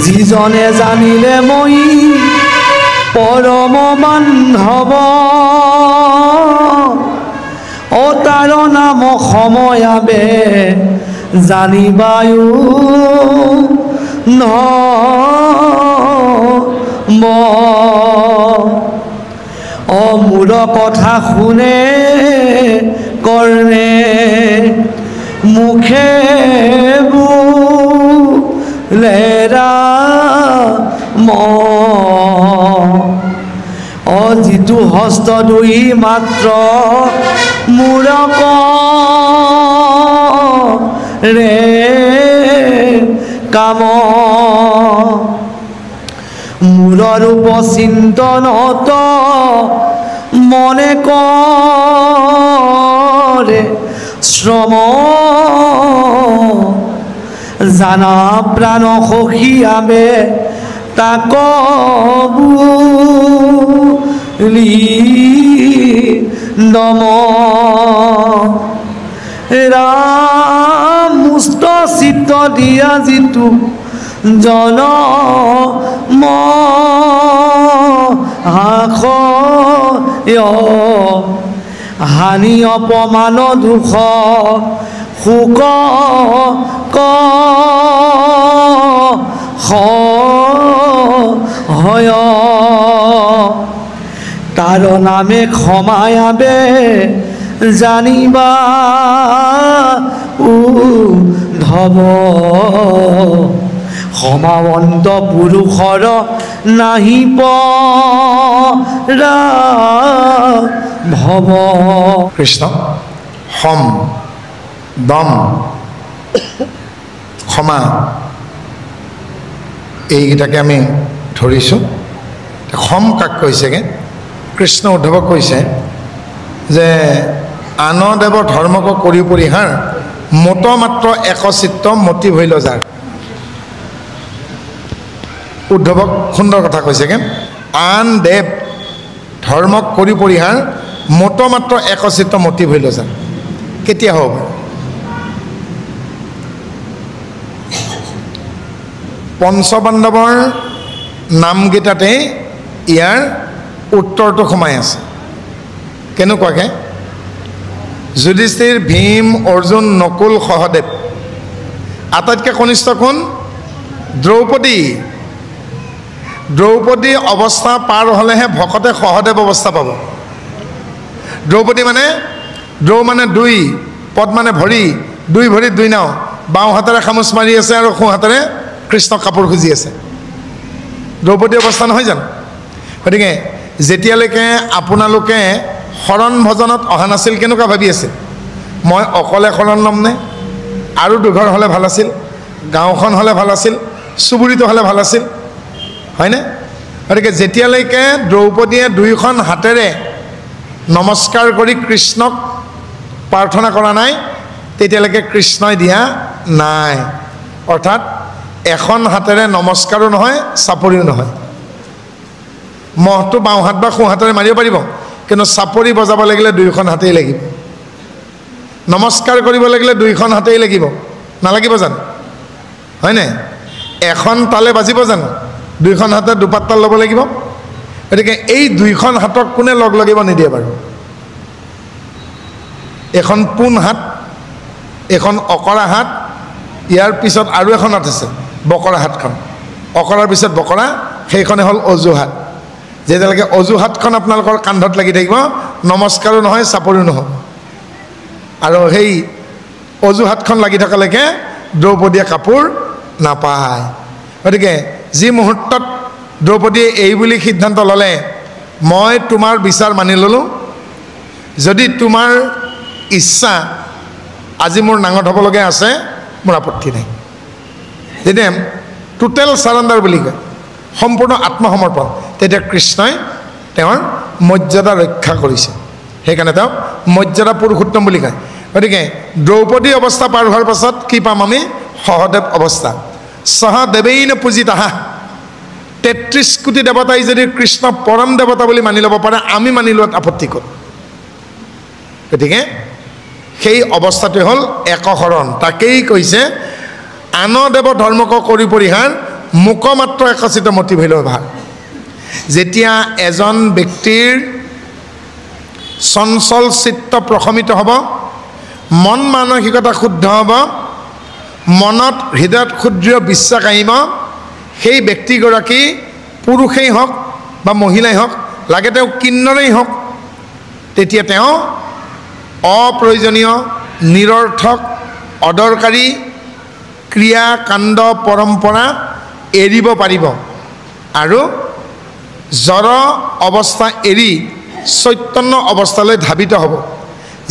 যিজনে জানিলে মই পৰম বান্ধৱ অতাৰ নাম সময়াবে জানিবায়ো মোৰ কথা শুনে কৰ্ণে মুখে বোলেৰা যিটো হস্ত দুই মাত্ৰ মূৰ ৰে কাম মূৰ ৰূপ চিন্তনত মনে কৰে শ্ৰম জানা প্ৰাণ সখীয়াবে তাক বুলি নম ৰাম মুষ্ট চিত্ত দিয়া যিটো জনম হাস হানি অপমান দুখ শোক হয় তাৰ নামে ক্ষমায়াবে জানিবা উদ্ধৱ ক্ষমাৱন্ত পুৰুষৰ নাহি পৰা ভৱ। কৃষ্ণ সম দম ক্ষমা এইকেইটাকে আমি ধৰিছোঁ। সম কাক কৈছেগৈ? কৃষ্ণ উদ্ধৱক কৈছে যে আনদেৱ ধৰ্মক কৰি পৰিহাৰ মত মাত্ৰ একচিত্ত মতি ভৈল যাৰ। উদ্ধৱক সুন্দৰ কথা কৈছেগৈ, আন দেৱ ধৰ্মক কৰি পৰিহাৰ মাত্ৰ একচিত্ৰ মতি হৈ যাম কেতিয়া হ'ব পঞ্চপাণ্ডৱৰ নামকেইটাতে ইয়াৰ উত্তৰটো সোমাই আছে কেনেকুৱাকৈ যুধিষ্ঠিৰ ভীম অৰ্জুন নকুল সহদেৱ আটাইতকৈ কনিষ্ঠ কোন দ্ৰৌপদী অৱস্থা পাৰ হ'লেহে ভকতে সহদেৱ অৱস্থা পাব দ্ৰৌপদী মানে দ্ৰৌ মানে দুই পদ মানে ভৰি দুই ভৰিত দুই নাও বাওঁ হাতেৰে খামুচ মাৰি আছে আৰু সোঁ হাতেৰে কৃষ্ণক কাপোৰ খুজি আছে দ্ৰৌপদী অৱস্থা নহয় জানো গতিকে যেতিয়ালৈকে আপোনালোকে শৰণ ভজনত অহা নাছিল কেনেকুৱা ভাবি আছিল মই অকলে শৰণ ল'মনে আৰু দুঘৰ হ'লে ভাল আছিল গাঁওখন হ'লে ভাল আছিল চুবুৰীটো হ'লে ভাল আছিল হয়নে গতিকে যেতিয়ালৈকে দ্ৰৌপদীয়ে দুইখন হাতেৰে নমস্কাৰ কৰি কৃষ্ণক প্ৰাৰ্থনা কৰা নাই তেতিয়ালৈকে কৃষ্ণই দিয়া নাই অৰ্থাৎ এখন হাতেৰে নমস্কাৰো নহয় চাপৰিও নহয় মহটো বাওঁ হাত বা সোঁ হাতেৰে মাৰিব পাৰিব কিন্তু চাপৰি বজাব লাগিলে দুইখন হাতেই লাগিব নমস্কাৰ কৰিব লাগিলে দুইখন হাতেই লাগিব নালাগিব জানো হয়নে এখন তালে বাজিব জানো দুইখন হাতে দুপাত তাল ল'ব লাগিব গতিকে এই দুইখন হাতক কোনে লগ লাগিব নিদিয়ে বাৰু এখন পোন হাত এখন অকৰা হাত ইয়াৰ পিছত আৰু এখন হাত আছে বকৰা হাতখন অকৰাৰ পিছত বকৰা সেইখনে হ'ল অজুহাত যেতিয়ালৈকে অজুহাতখন আপোনালোকৰ কান্ধত লাগি থাকিব নমস্কাৰো নহয় চাপৰিও নহ'ব আৰু সেই অজুহাতখন লাগি থকালৈকে দ্ৰৌপদীয়ে কাপোৰ নাপায় গতিকে যি মুহূৰ্তত দ্ৰৌপদীয়ে এই বুলি সিদ্ধান্ত ল'লে মই তোমাৰ বিচাৰ মানি ল'লোঁ যদি তোমাৰ ইচ্ছা আজি মোৰ নাঙঠ হ'বলগীয়া আছে মোৰ আপত্তি নাই যেতিয়া টোটেল চাৰেণ্ডাৰ বুলি কয় সম্পূৰ্ণ আত্মসমৰ্পণ তেতিয়া কৃষ্ণই তেওঁৰ মৰ্যাদা ৰক্ষা কৰিছে সেইকাৰণে তেওঁ মৰ্যাদা পুৰুষোত্তম বুলি কয় গতিকে দ্ৰৌপদী অৱস্থা পাৰ হোৱাৰ পাছত কি পাম আমি সহদেৱ অৱস্থা সহদেৱেইন পূজিতাহা 33 কোটি দেৱতাই যদি কৃষ্ণ পৰম দেৱতা বুলি মানি ল'ব পাৰে আমি মানি লোৱাত আপত্তি ক'ত গতিকে সেই অৱস্থাটো হ'ল একশৰণ তাকেই কৈছে আন দেৱ ধৰ্মক কৰি পৰিহাৰ মুক মাত্ৰ একচিত মতি ভৈল ভাল যেতিয়া এজন ব্যক্তিৰ চঞ্চল চিত্ত প্ৰশমিত হ'ব মন মানসিকতা শুদ্ধ হ'ব মনত হৃদয়ত ক্ষুদ্ৰ বিশ্বাস আহিব সেই ব্যক্তিগৰাকী পুৰুষেই হওক বা মহিলাই হওক লাগে তেওঁ কিন্নৰেই হওক তেতিয়া তেওঁ অপ্ৰয়োজনীয় নিৰৰ্থক অদৰকাৰী ক্ৰিয়া কাণ্ড পৰম্পৰা এৰিব পাৰিব আৰু জড় অৱস্থা এৰি চৈতন্য অৱস্থালৈ ধাবিত হ'ব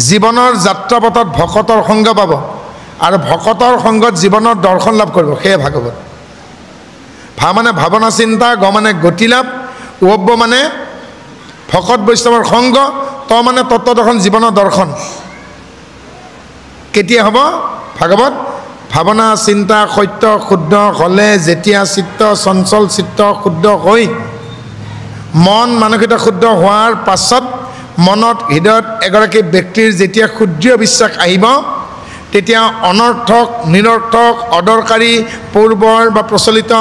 জীৱনৰ যাত্ৰাপথত ভকতৰ সংগ পাব আৰু ভকতৰ সংগত জীৱনৰ দৰ্শন লাভ কৰিব সেয়ে ভাগৱত ভা মানে ভাৱনা চিন্তা গ মানে গতি লাভ ওব মানে ভকত বৈষ্ণৱৰ সংগ ত মানে তত্ত্বদৰ্শন জীৱনৰ দৰ্শন কেতিয়া হ'ব ভাগৱত ভাৱনা চিন্তা সত্য শুদ্ধ হ'লে যেতিয়া চিত্ত চঞ্চল চিত্ত শুদ্ধ হৈ মন মানসিকতা শুদ্ধ হোৱাৰ পাছত মনত হৃদয়ত এগৰাকী ব্যক্তিৰ যেতিয়া ক্ষুদ্ৰ বিশ্বাস আহিব তেতিয়া অনৰ্থক নিৰৰ্থক অদৰকাৰী পূৰ্বৰ বা প্ৰচলিত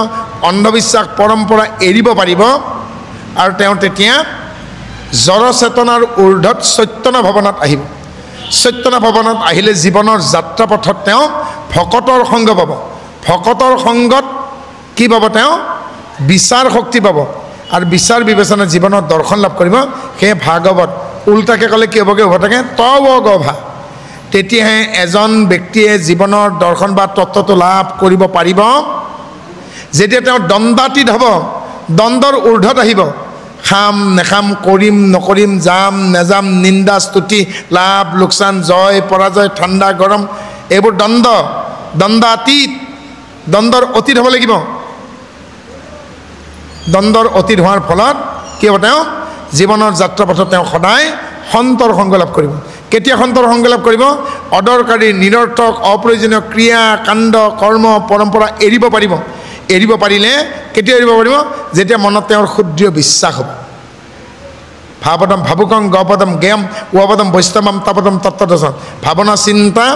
অন্ধবিশ্বাস পৰম্পৰা এৰিব পাৰিব আৰু তেওঁ তেতিয়া জড় চেতনাৰ ঊৰ্ধত চৈতন্য ভৱনাত আহিব চৈতন্য ভৱনাত আহিলে জীৱনৰ যাত্ৰাপথত তেওঁ ভকতৰ সংগ পাব ভকতৰ সংগত কি পাব তেওঁ বিচাৰ শক্তি পাব আৰু বিচাৰ বিবেচনা জীৱনত দৰ্শন লাভ কৰিব সেয়ে ভাগৱত উল্টাকৈ ক'লে কি হ'বগৈ উভতাকে তৱ গভা তেতিয়াহে এজন ব্যক্তিয়ে জীৱনৰ দৰ্শন বা তত্ত্বটো লাভ কৰিব পাৰিব যেতিয়া তেওঁ দণ্ডাতীত হ'ব দণ্ডৰ ঊৰ্ধত আহিব খাম নেখাম কৰিম নকৰিম যাম নেযাম নিন্দা স্তুতি লাভ লোকচান জয় পৰাজয় ঠাণ্ডা গৰম এইবোৰ দণ্ডাতীত দণ্ডৰ অতীত হ'ব লাগিব দণ্ডৰ অতীত হোৱাৰ ফলত কি হ'ব তেওঁ জীৱনৰ যাত্ৰাপথত তেওঁ সদায় সন্তৰ সংগ লাভ কৰিব কেতিয়া সন্তৰ সংগ লাভ কৰিব অদৰকাৰী নিৰৰ্থক অপ্ৰয়োজনীয় ক্ৰিয়া কাণ্ড কৰ্ম পৰম্পৰা এৰিব পাৰিলে কেতিয়া এৰিব পাৰিব যেতিয়া মনত তেওঁৰ ক্ষুদ্ৰ বিশ্বাস হ'ব ভাপদম ভাবুকং গপদম জ্ঞেয়ম উপদম বৈষ্ণৱম তপদম তত্ত্বদৰ্শন ভাৱনা চিন্তা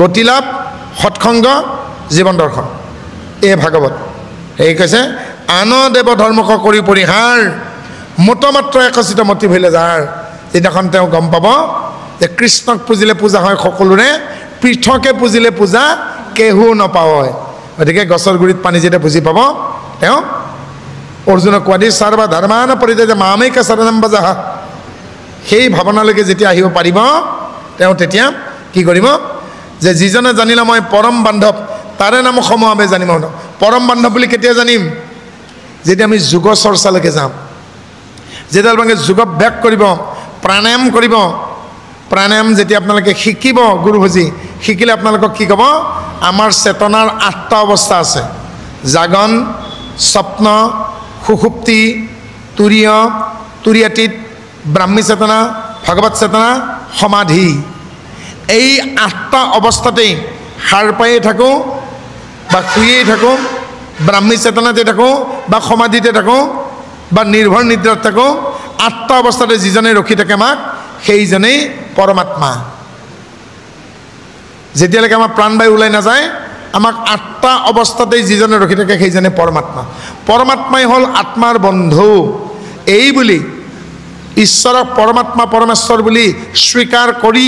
গতিলাভ সৎসংগ জীৱন দৰ্শন এই ভাগৱত এই কৈছে আন দেৱ ধৰ্মক কৰি পৰিহাৰ মোটামাত্ৰ একচিত মতি ভৈলে যাৰ যিদিনাখন তেওঁ গম পাব যে কৃষ্ণক পুজিলে পূজা হয় সকলোৰে পৃথকে পুজিলে পূজা কেহু নাপায় গতিকে গছৰ গুৰিত পানী যেতিয়া বুজি পাব তেওঁ অৰ্জুনক কোৱা দি সৰ্ব ধৰ্মান পৰিত্যাজ্য মামেক শৰণম ভজঃ সেই ভাৱনালৈকে যেতিয়া আহিব পাৰিব তেওঁ তেতিয়া কি কৰিব যে যিজনে জানিলে মই পৰম বান্ধৱ তাৰে নাম সমভাৱে জানিম পৰম বান্ধৱ বুলি কেতিয়া জানিম যেতিয়া আমি যোগ চৰ্চালৈকে যাম যেতিয়া আপোনালোকে যোগাভ্যাস কৰিব প্ৰাণায়াম কৰিব প্ৰাণায়াম যেতিয়া আপোনালোকে শিকিব গুৰুভোজী শিকিলে আপোনালোকক কি ক'ব আমাৰ চেতনাৰ 8টা অৱস্থা আছে জাগন স্বপ্ন সুষুপ্তি তুৰীয় তুৰীয়াতীত ব্ৰাহ্মী চেতনা ভগৱত চেতনা সমাধি এই 8টা অৱস্থাতেই সাৰ পায়ে থাকোঁ বা শুয়েই থাকোঁ ব্ৰাহ্মী চেতনাতে থাকোঁ বা সমাধিতে থাকোঁ বা নিৰ্ভৰ নিদ্ৰাত থাকোঁ 8টা অৱস্থাতে যিজনে ৰখি থাকে আমাক সেইজনেই পৰমাত্মা যেতিয়ালৈকে আমাৰ প্ৰাণবায়ু ওলাই নাযায় আমাক 8টা অৱস্থাতেই যিজনে ৰখি থাকে সেইজনে পৰমাত্মা পৰমাত্মাই হ'ল আত্মাৰ বন্ধু এই বুলি ঈশ্বৰক পৰমাত্মা পৰমেশ্বৰ বুলি স্বীকাৰ কৰি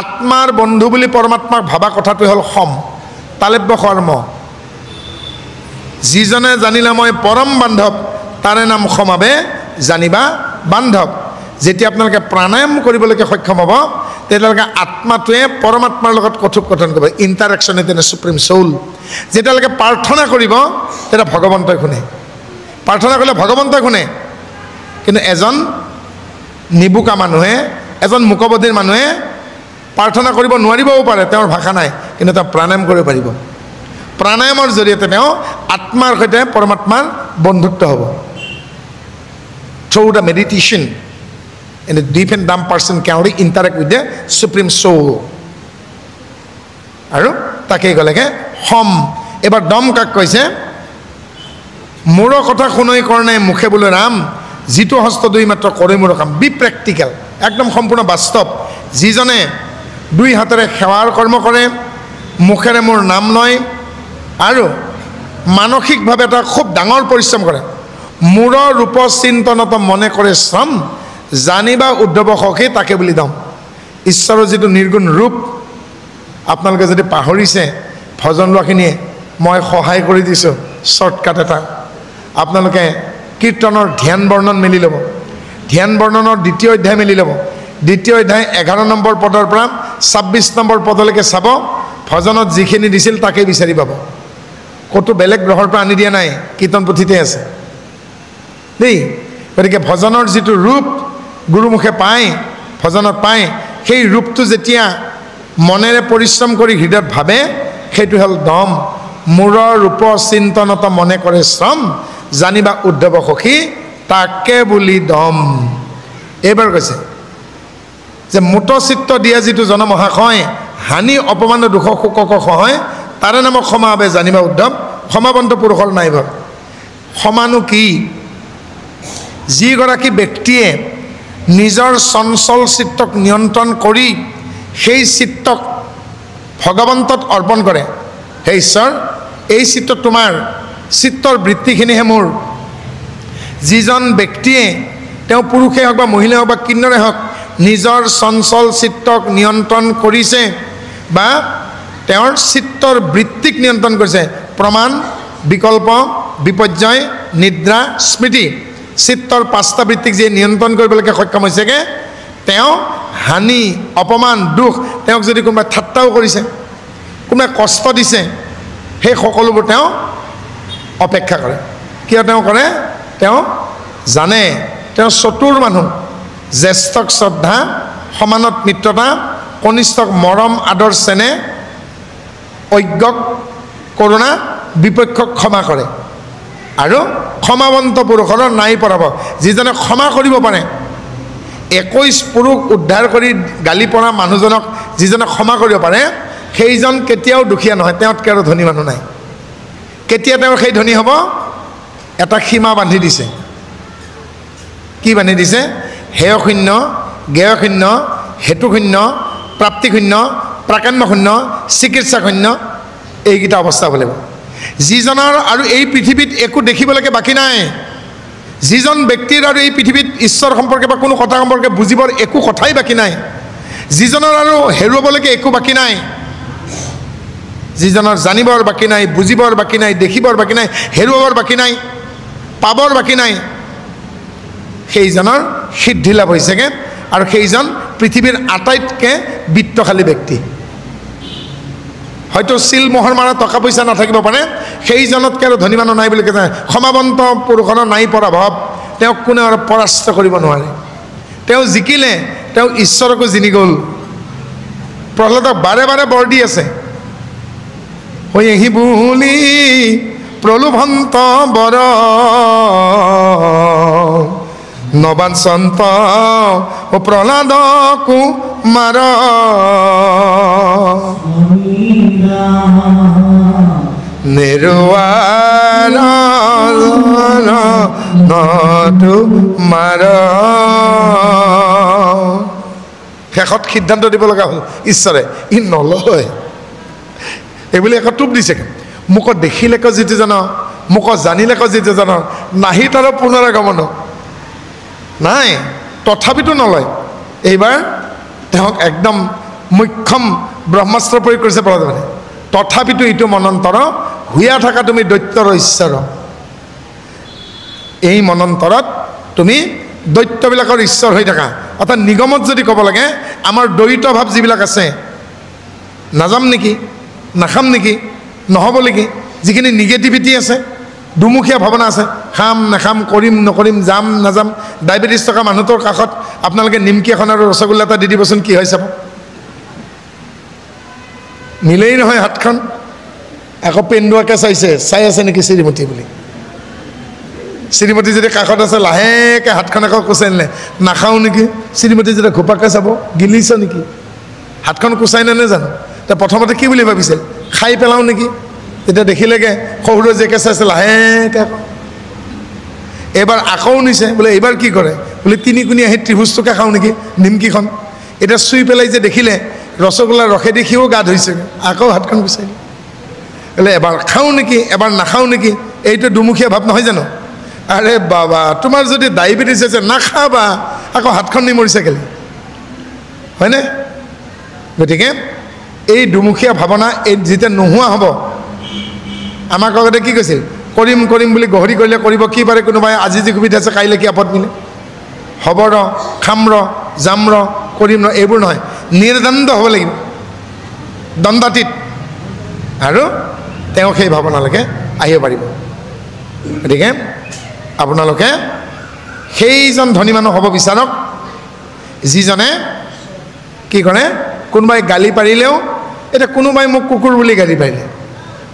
আত্মাৰ বন্ধু বুলি পৰমাত্মাক ভাবা কথাটো হ'ল সম তালব্য কৰ্ম যিজনে জানিলে মই পৰম বান্ধৱ তাৰে নাম সমাবে জানিবা বান্ধৱ যেতিয়া আপোনালোকে প্ৰাণায়াম কৰিবলৈকে সক্ষম হ'ব তেতিয়ালৈকে আত্মাটোৱে পৰমাত্মাৰ লগত কথোপকথন কৰিব ইণ্টাৰেকশ্যন ইন দ্য সুপ্ৰিম চৌল যেতিয়ালৈকে প্ৰাৰ্থনা কৰিব তেতিয়া ভগৱন্তই শুনে প্ৰাৰ্থনা কৰিলে ভগৱন্তই শুনে কিন্তু এজন নিবুকা মানুহে এজন মুকবধিৰ মানুহে প্ৰাৰ্থনা কৰিব নোৱাৰিবও পাৰে তেওঁৰ ভাষা নাই কিন্তু তেওঁ প্ৰাণায়াম কৰিব পাৰিব প্ৰাণায়ামৰ জৰিয়তে তেওঁ আত্মাৰ সৈতে পৰমাত্মাৰ বন্ধুত্ব হ'ব through the meditation and a deep and dumb person can only interact with the supreme soul আৰু তাকে গলেকে হম এবাৰ দম কাক কৈছে মোৰ কথা শুনই কৰণে মুখে বোলে ৰাম যিটো হস্ত দুই মাত্ৰ কৰে মোৰ কাম বি প্ৰেক্টিকেল একদম সম্পূৰ্ণ বাস্তৱ যিজনে দুই হাতেৰে সেৱাৰ কৰ্ম কৰে মুখেৰে মোৰ নাম লয় আৰু মানসিকভাৱে এটা খুব ডাঙৰ পৰিশ্ৰম কৰে মূৰ ৰূপ চিন্তনত মনে কৰে শ্ৰম জানিবা উদ্ধৱ সখী তাকে বুলি দম ঈশ্বৰৰ যিটো নিৰ্গুণ ৰূপ আপোনালোকে যদি পাহৰিছে ভজন লোৱাখিনিয়ে মই সহায় কৰি দিছোঁ শ্বৰ্টকাট এটা আপোনালোকে কীৰ্তনৰ ধ্যান বৰ্ণন মেলি ল'ব ধ্যান বৰ্ণনৰ দ্বিতীয় অধ্যায় মেলি ল'ব দ্বিতীয় অধ্যায় 11 নম্বৰ পদৰ পৰা 26 নম্বৰ পদলৈকে চাব ভজনত যিখিনি দিছিল তাকে বিচাৰি পাব ক'তো বেলেগ গ্ৰহৰ পৰা আনি দিয়া নাই কীৰ্তন পুথিতে আছে দেই গতিকে ভজনৰ যিটো ৰূপ গুৰুমুখে পায় ভজনত পায় সেই ৰূপটো যেতিয়া মনেৰে পৰিশ্ৰম কৰি হৃদয়ত ভাবে সেইটো হ'ল দম মূৰৰ ৰূপ চিন্তনত মনে কৰে শ্ৰম জানিবা উদ্ধৱ সখী তাকে বুলি দম এইবাৰ কৈছে যে মুতচিত্ত দিয়া যিটো জনমহাশয় হানি অপমান দুখ শোকক সহায় তাৰে নামক ক্ষমাবে জানিবা উদ্ধৱ ক্ষমাবন্ত পুৰুষৰ নাই ভাৱ ক্ষমানো কি যিগৰাকী ব্যক্তিয়ে নিজৰ চঞ্চল চিত্তক নিয়ন্ত্ৰণ কৰি সেই চিত্তক ভগৱন্তত অৰ্পণ কৰে হে ঈশ্বৰ এই চিত্ত তোমাৰ চিত্তৰ বৃত্তিখিনিহে মোৰ যিজন ব্যক্তিয়ে তেওঁ পুৰুষে হওক বা মহিলাই হওক বা কিন্নৰে হওক নিজৰ চঞ্চল চিত্তক নিয়ন্ত্ৰণ কৰিছে বা তেওঁৰ চিত্তৰ বৃত্তিক নিয়ন্ত্ৰণ কৰিছে প্ৰমাণ বিকল্প বিপৰ্যয় নিদ্ৰা স্মৃতি চিত্তৰ 5টা বৃত্তিক যে নিয়ন্ত্ৰণ কৰিবলৈকে সক্ষম হৈছেগৈ তেওঁ হানি অপমান দুখ তেওঁক যদি কোনোবাই ঠাট্টাও কৰিছে কোনোবাই কষ্ট দিছে সেই সকলোবোৰ তেওঁ অপেক্ষা কৰে কিয় তেওঁ কৰে তেওঁ জানে তেওঁ চতুৰ মানুহ জ্যেষ্ঠক শ্ৰদ্ধা সমানত মিত্ৰতা কনিষ্ঠক মৰম আদৰ চেনেহ অজ্ঞক কৰোণা বিপক্ষক ক্ষমা কৰে আৰু ক্ষমাবন্ত পুৰুষৰ নাই পৰাব যিজনে ক্ষমা কৰিব পাৰে 21 পুৰুষ উদ্ধাৰ কৰি গালি পৰা মানুহজনক যিজনে ক্ষমা কৰিব পাৰে সেইজন কেতিয়াও দুখীয়া নহয় তেওঁতকৈ আৰু ধনী মানুহ নাই কেতিয়া তেওঁ সেই ধনী হ'ব এটা সীমা বান্ধি দিছে কি বান্ধি দিছে হেয় শূন্য, জ্ঞেয় শূন্য, হেতু শূন্য, প্ৰাপ্তি শূন্য, প্ৰাকাম্য শূন্য, চিকিৎসা শূন্য, এইকেইটা অৱস্থা হ'ব লাগিব। যিজনৰ আৰু এই পৃথিৱীত একো দেখিবলৈকে বাকী নাই, যিজন ব্যক্তিৰ আৰু এই পৃথিৱীত ঈশ্বৰ সম্পৰ্কে বা কোনো কথা সম্পৰ্কে বুজিবৰ একো কথাই বাকী নাই, যিজনৰ আৰু হেৰুৱাবলৈকে একো বাকী নাই, যিজনৰ জানিবৰ বাকী নাই, বুজিবৰ বাকী নাই, দেখিবৰ বাকী নাই, হেৰুৱাবৰ বাকী নাই, পাবৰ বাকী নাই, সেইজনৰ সিদ্ধি লাভ হৈছেগৈ। আৰু সেইজন পৃথিৱীৰ আটাইতকৈ বিত্তশালী ব্যক্তি। হয়তো চিল মোহৰ মাৰা টকা পইচা নাথাকিব পাৰে, সেইজনতকৈ আৰু ধনী মানুহ নাই বুলি কৈছে। ক্ষমাৱন্ত পুৰুষৰ নাই পৰাভৱ, তেওঁক কোনে আৰু পৰাস্ত কৰিব নোৱাৰে। তেওঁ জিকিলে, তেওঁ ঈশ্বৰকো জিনি গ'ল। প্ৰহ্লাদক বাৰে বাৰে বৰ দি আছে, হৈ আহি বুলি প্ৰলোভন্ত বৰ নবাঞ্চন্ত ও প্ৰহ্লাদ কুমাৰ নিৰুৱাৰ তোমাৰ। শেষত সিদ্ধান্ত দিব লগা হ'ল ঈশ্বৰে, ই নলয় এইবুলি আকৌ টোপ দিছে। মোক দেখিলেক যিটো জান, মোক জানিলেক যিটো জান, নাহি তাৰ পুনৰাগমন নাই, তথাপিতো নলয়। এইবাৰ তেওঁক একদম মুখ্যম ব্ৰহ্মাস্ত্ৰ প্ৰয়োগ কৰিছে প্ৰহ্লাদে। তথাপিতো ইটো মনন্তৰ হুয়া থাকা তুমি দৈত্যৰ ঈশ্বৰ। এই মনন্তৰত তুমি দৈত্যবিলাকৰ ঈশ্বৰ হৈ থাকা। অৰ্থাৎ নিগমত যদি ক'ব লাগে, আমাৰ দ্বৈত ভাৱ যিবিলাক আছে, নাযাম নেকি, নাখাম নেকি, নহ'ব নেকি, যিখিনি নিগেটিভিটি আছে, দুমুখীয়া ভাৱনা আছে, খাম নাখাম, কৰিম নকৰিম, যাম নাযাম। ডায়েবেটিছ থকা মানুহটোৰ কাষত আপোনালোকে নিমকি এখন আৰু ৰসগোল্লা এটা দি দিবচোন, কি হয় চাব। মিলেই নহয় হাতখন, আকৌ পেন্দুৱাকৈ চাই আছে নেকি শ্ৰীমতী বুলি। শ্ৰীমতী যদি কাষত আছে, লাহেকৈ হাতখন আকৌ কুচাই নিলে, নাখাওঁ নেকি। শ্ৰীমতী যেতিয়া ঘোপাকৈ চাব, গিলিছ নেকি, হাতখন কুচাই নে জানো। এতিয়া প্ৰথমতে কি বুলি ভাবিছিল, খাই পেলাওঁ নেকি। তেতিয়া দেখিলেগৈ শহুৰে জেকে চাইছে, লাহেকৈ আকৌ এইবাৰ আকৌ নিছে, বোলে এইবাৰ কি কৰে, বোলে তিনিকুণি আহি ত্ৰিভুজটোকে খাওঁ নেকি নিমকিখন। এতিয়া চুই পেলাই যে দেখিলে ৰসগোল্লাৰ ৰসে দেখিও গা ধুইছে, আকৌ হাতখন গুচাই বোলে এবাৰ খাওঁ নেকি, এবাৰ নাখাওঁ নেকি। এইটো দুমুখীয়া ভাৱ নহয় জানো। আৰে বাবা, তোমাৰ যদি ডায়েবেটিছ আছে নাখাবা, আকৌ হাতখন নিমৰিছে কেলে, হয়নে। গতিকে এই দুমুখীয়া ভাৱনা এই যেতিয়া নোহোৱা হ'ব, আমাক আগতে কি কৈছিল, কৰিম কৰিম বুলি গহৰি কৰিলে কৰিব কি পাৰে কোনোবাই, আজি যি সুবিধা আছে কাইলৈ কি আপদ মিলে, হ'ব ৰ, খাম ৰ, যাম ৰ, কৰিম ৰ, এইবোৰ নহয়। নিৰ্দণ্ড হ'ব লাগিব, দণ্ডাতীত, আৰু তেওঁ সেই ভাৱনালৈকে আহিব পাৰিব। গতিকে আপোনালোকে সেইজন ধনী মানুহ হ'ব বিচাৰক, যিজনে কি কৰে, কোনোবাই গালি পাৰিলেও, এতিয়া কোনোবাই মোক কুকুৰ বুলি গালি পাৰিলে,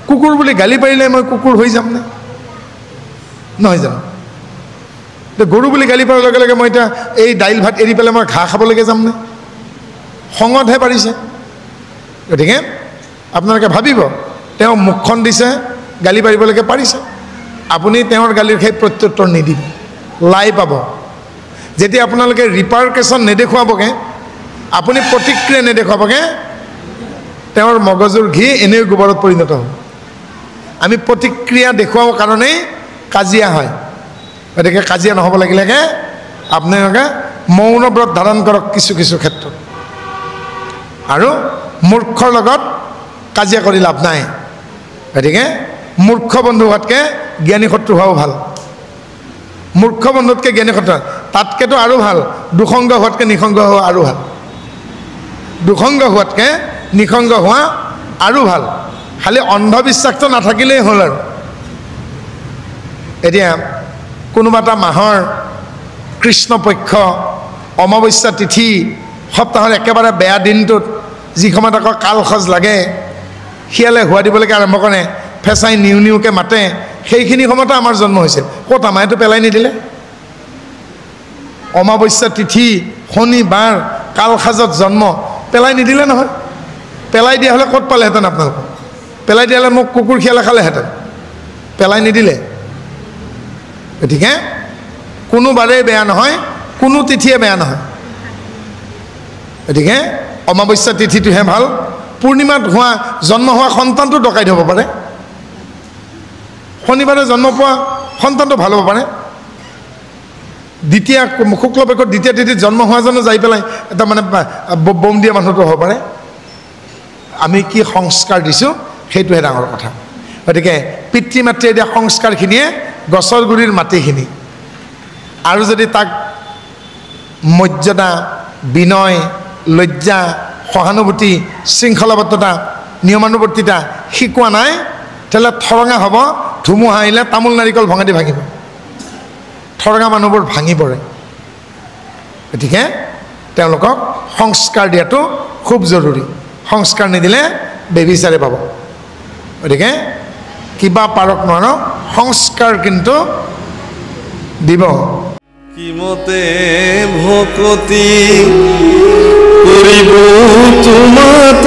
কুকুৰ বুলি গালি পাৰিলে মই কুকুৰ হৈ যাম নে, নহয় জানো। এতিয়া গৰু বুলি গালি পৰাৰ লগে লগে মই এতিয়া এই দাইল ভাত এৰি পেলাই মই ঘাঁহ খাবলৈকে যামনে, খঙতহে পাৰিছে। গতিকে আপোনালোকে ভাবিব, তেওঁ মুখখন দিছে, গালি পাৰিবলৈকে পাৰিছে, আপুনি তেওঁৰ গালিৰ সেই প্ৰত্যুত্তৰ নিদিব, লাই পাব। যেতিয়া আপোনালোকে ৰিপাৰকেশ্যন নেদেখুৱাবগৈ, আপুনি প্ৰতিক্ৰিয়া নেদেখুৱাবগৈ, তেওঁৰ মগজুৰ ঘি এনেও গোবৰত পৰিণত হ'ব। আমি প্ৰতিক্ৰিয়া দেখুৱাবৰ কাৰণেই কাজিয়া হয়। গতিকে কাজিয়া নহ'ব লাগিলেকে আপোনালোকে মৌন ব্ৰত ধাৰণ কৰক কিছু কিছু ক্ষেত্ৰত, আৰু মূৰ্খৰ লগত কাজিয়া কৰি লাভ নাই। গতিকে মূৰ্খ বন্ধু হোৱাতকৈ জ্ঞানী শত্ৰু হোৱাও ভাল। মূৰ্খ বন্ধুতকৈ জ্ঞানী শত্ৰু, তাতকৈতো আৰু ভাল দুসংগ হোৱাতকৈ নিসংগ হোৱা আৰু ভাল। দুসংগ হোৱাতকৈ নিসংগ হোৱা আৰু ভাল, খালি অন্ধবিশ্বাসটো নাথাকিলেই হ'ল। আৰু এতিয়া কোনোবা এটা মাহৰ কৃষ্ণপক্ষ অমাৱস্যা তিথি, সপ্তাহৰ একেবাৰে বেয়া দিনটোত, যি সময়ত আকৌ কালখজ লাগে, শিয়ালে হোৱা দিবলৈকে আৰম্ভ কৰে, ফেঁচাই নিউ নিউকৈ মাতে, সেইখিনি সময়তে আমাৰ জন্ম হৈছিল। ক'ত আমাৰটো পেলাই নিদিলে। অমাৱস্যা তিথি, শনিবাৰ, কালসাজত জন্ম, পেলাই নিদিলে নহয়। পেলাই দিয়া হ'লে ক'ত পালেহেঁতেন আপোনালোকক, পেলাই দিয়া হ'লে মোক কুকুৰ শিয়ালে খালেহেঁতেন, পেলাই নিদিলে। গতিকে কোনোবাৰেই বেয়া নহয়, কোনো তিথিয়ে বেয়া নহয় গতিকে অমাৱস্যা তিথিটোহে ভাল পূৰ্ণিমাত জন্ম হোৱা সন্তানটো ডকাই দিব পাৰে শনিবাৰে জন্ম পোৱা সন্তানটো ভাল হ'ব পাৰে দ্বিতীয় শুক্লপক্ষৰ দ্বিতীয় তিথিত জন্ম হোৱাজনো যাই পেলাই এটা মানে বম দিয়া মানুহটো হ'ব পাৰে আমি কি সংস্কাৰ দিছোঁ সেইটোহে ডাঙৰ কথা গতিকে পিতৃ মাতৃয়ে দিয়া সংস্কাৰখিনিয়ে গছৰ গুৰিৰ মাটিখিনি আৰু যদি তাক মৰ্যাদা বিনয় লজ্জা সহানুভূতি শৃংখলাবদ্ধতা নিয়মানুৱৰ্তিতা শিকোৱা নাই তেতিয়াহ'লে ঠৰঙা হ'ব ধুমুহা আহিলে তামোল নাৰিকল ভঙা দি ভাঙিব ঠৰঙা মানুহবোৰ ভাঙি পৰে গতিকে তেওঁলোকক সংস্কাৰ দিয়াটো খুব জৰুৰী সংস্কাৰ নিদিলে বেবিচাৰে পাব গতিকে কিবা পাৰক নোৱাৰক সংস্কাৰ কিন্তু দিব কিমতে ভকতি কৰিব তোমাত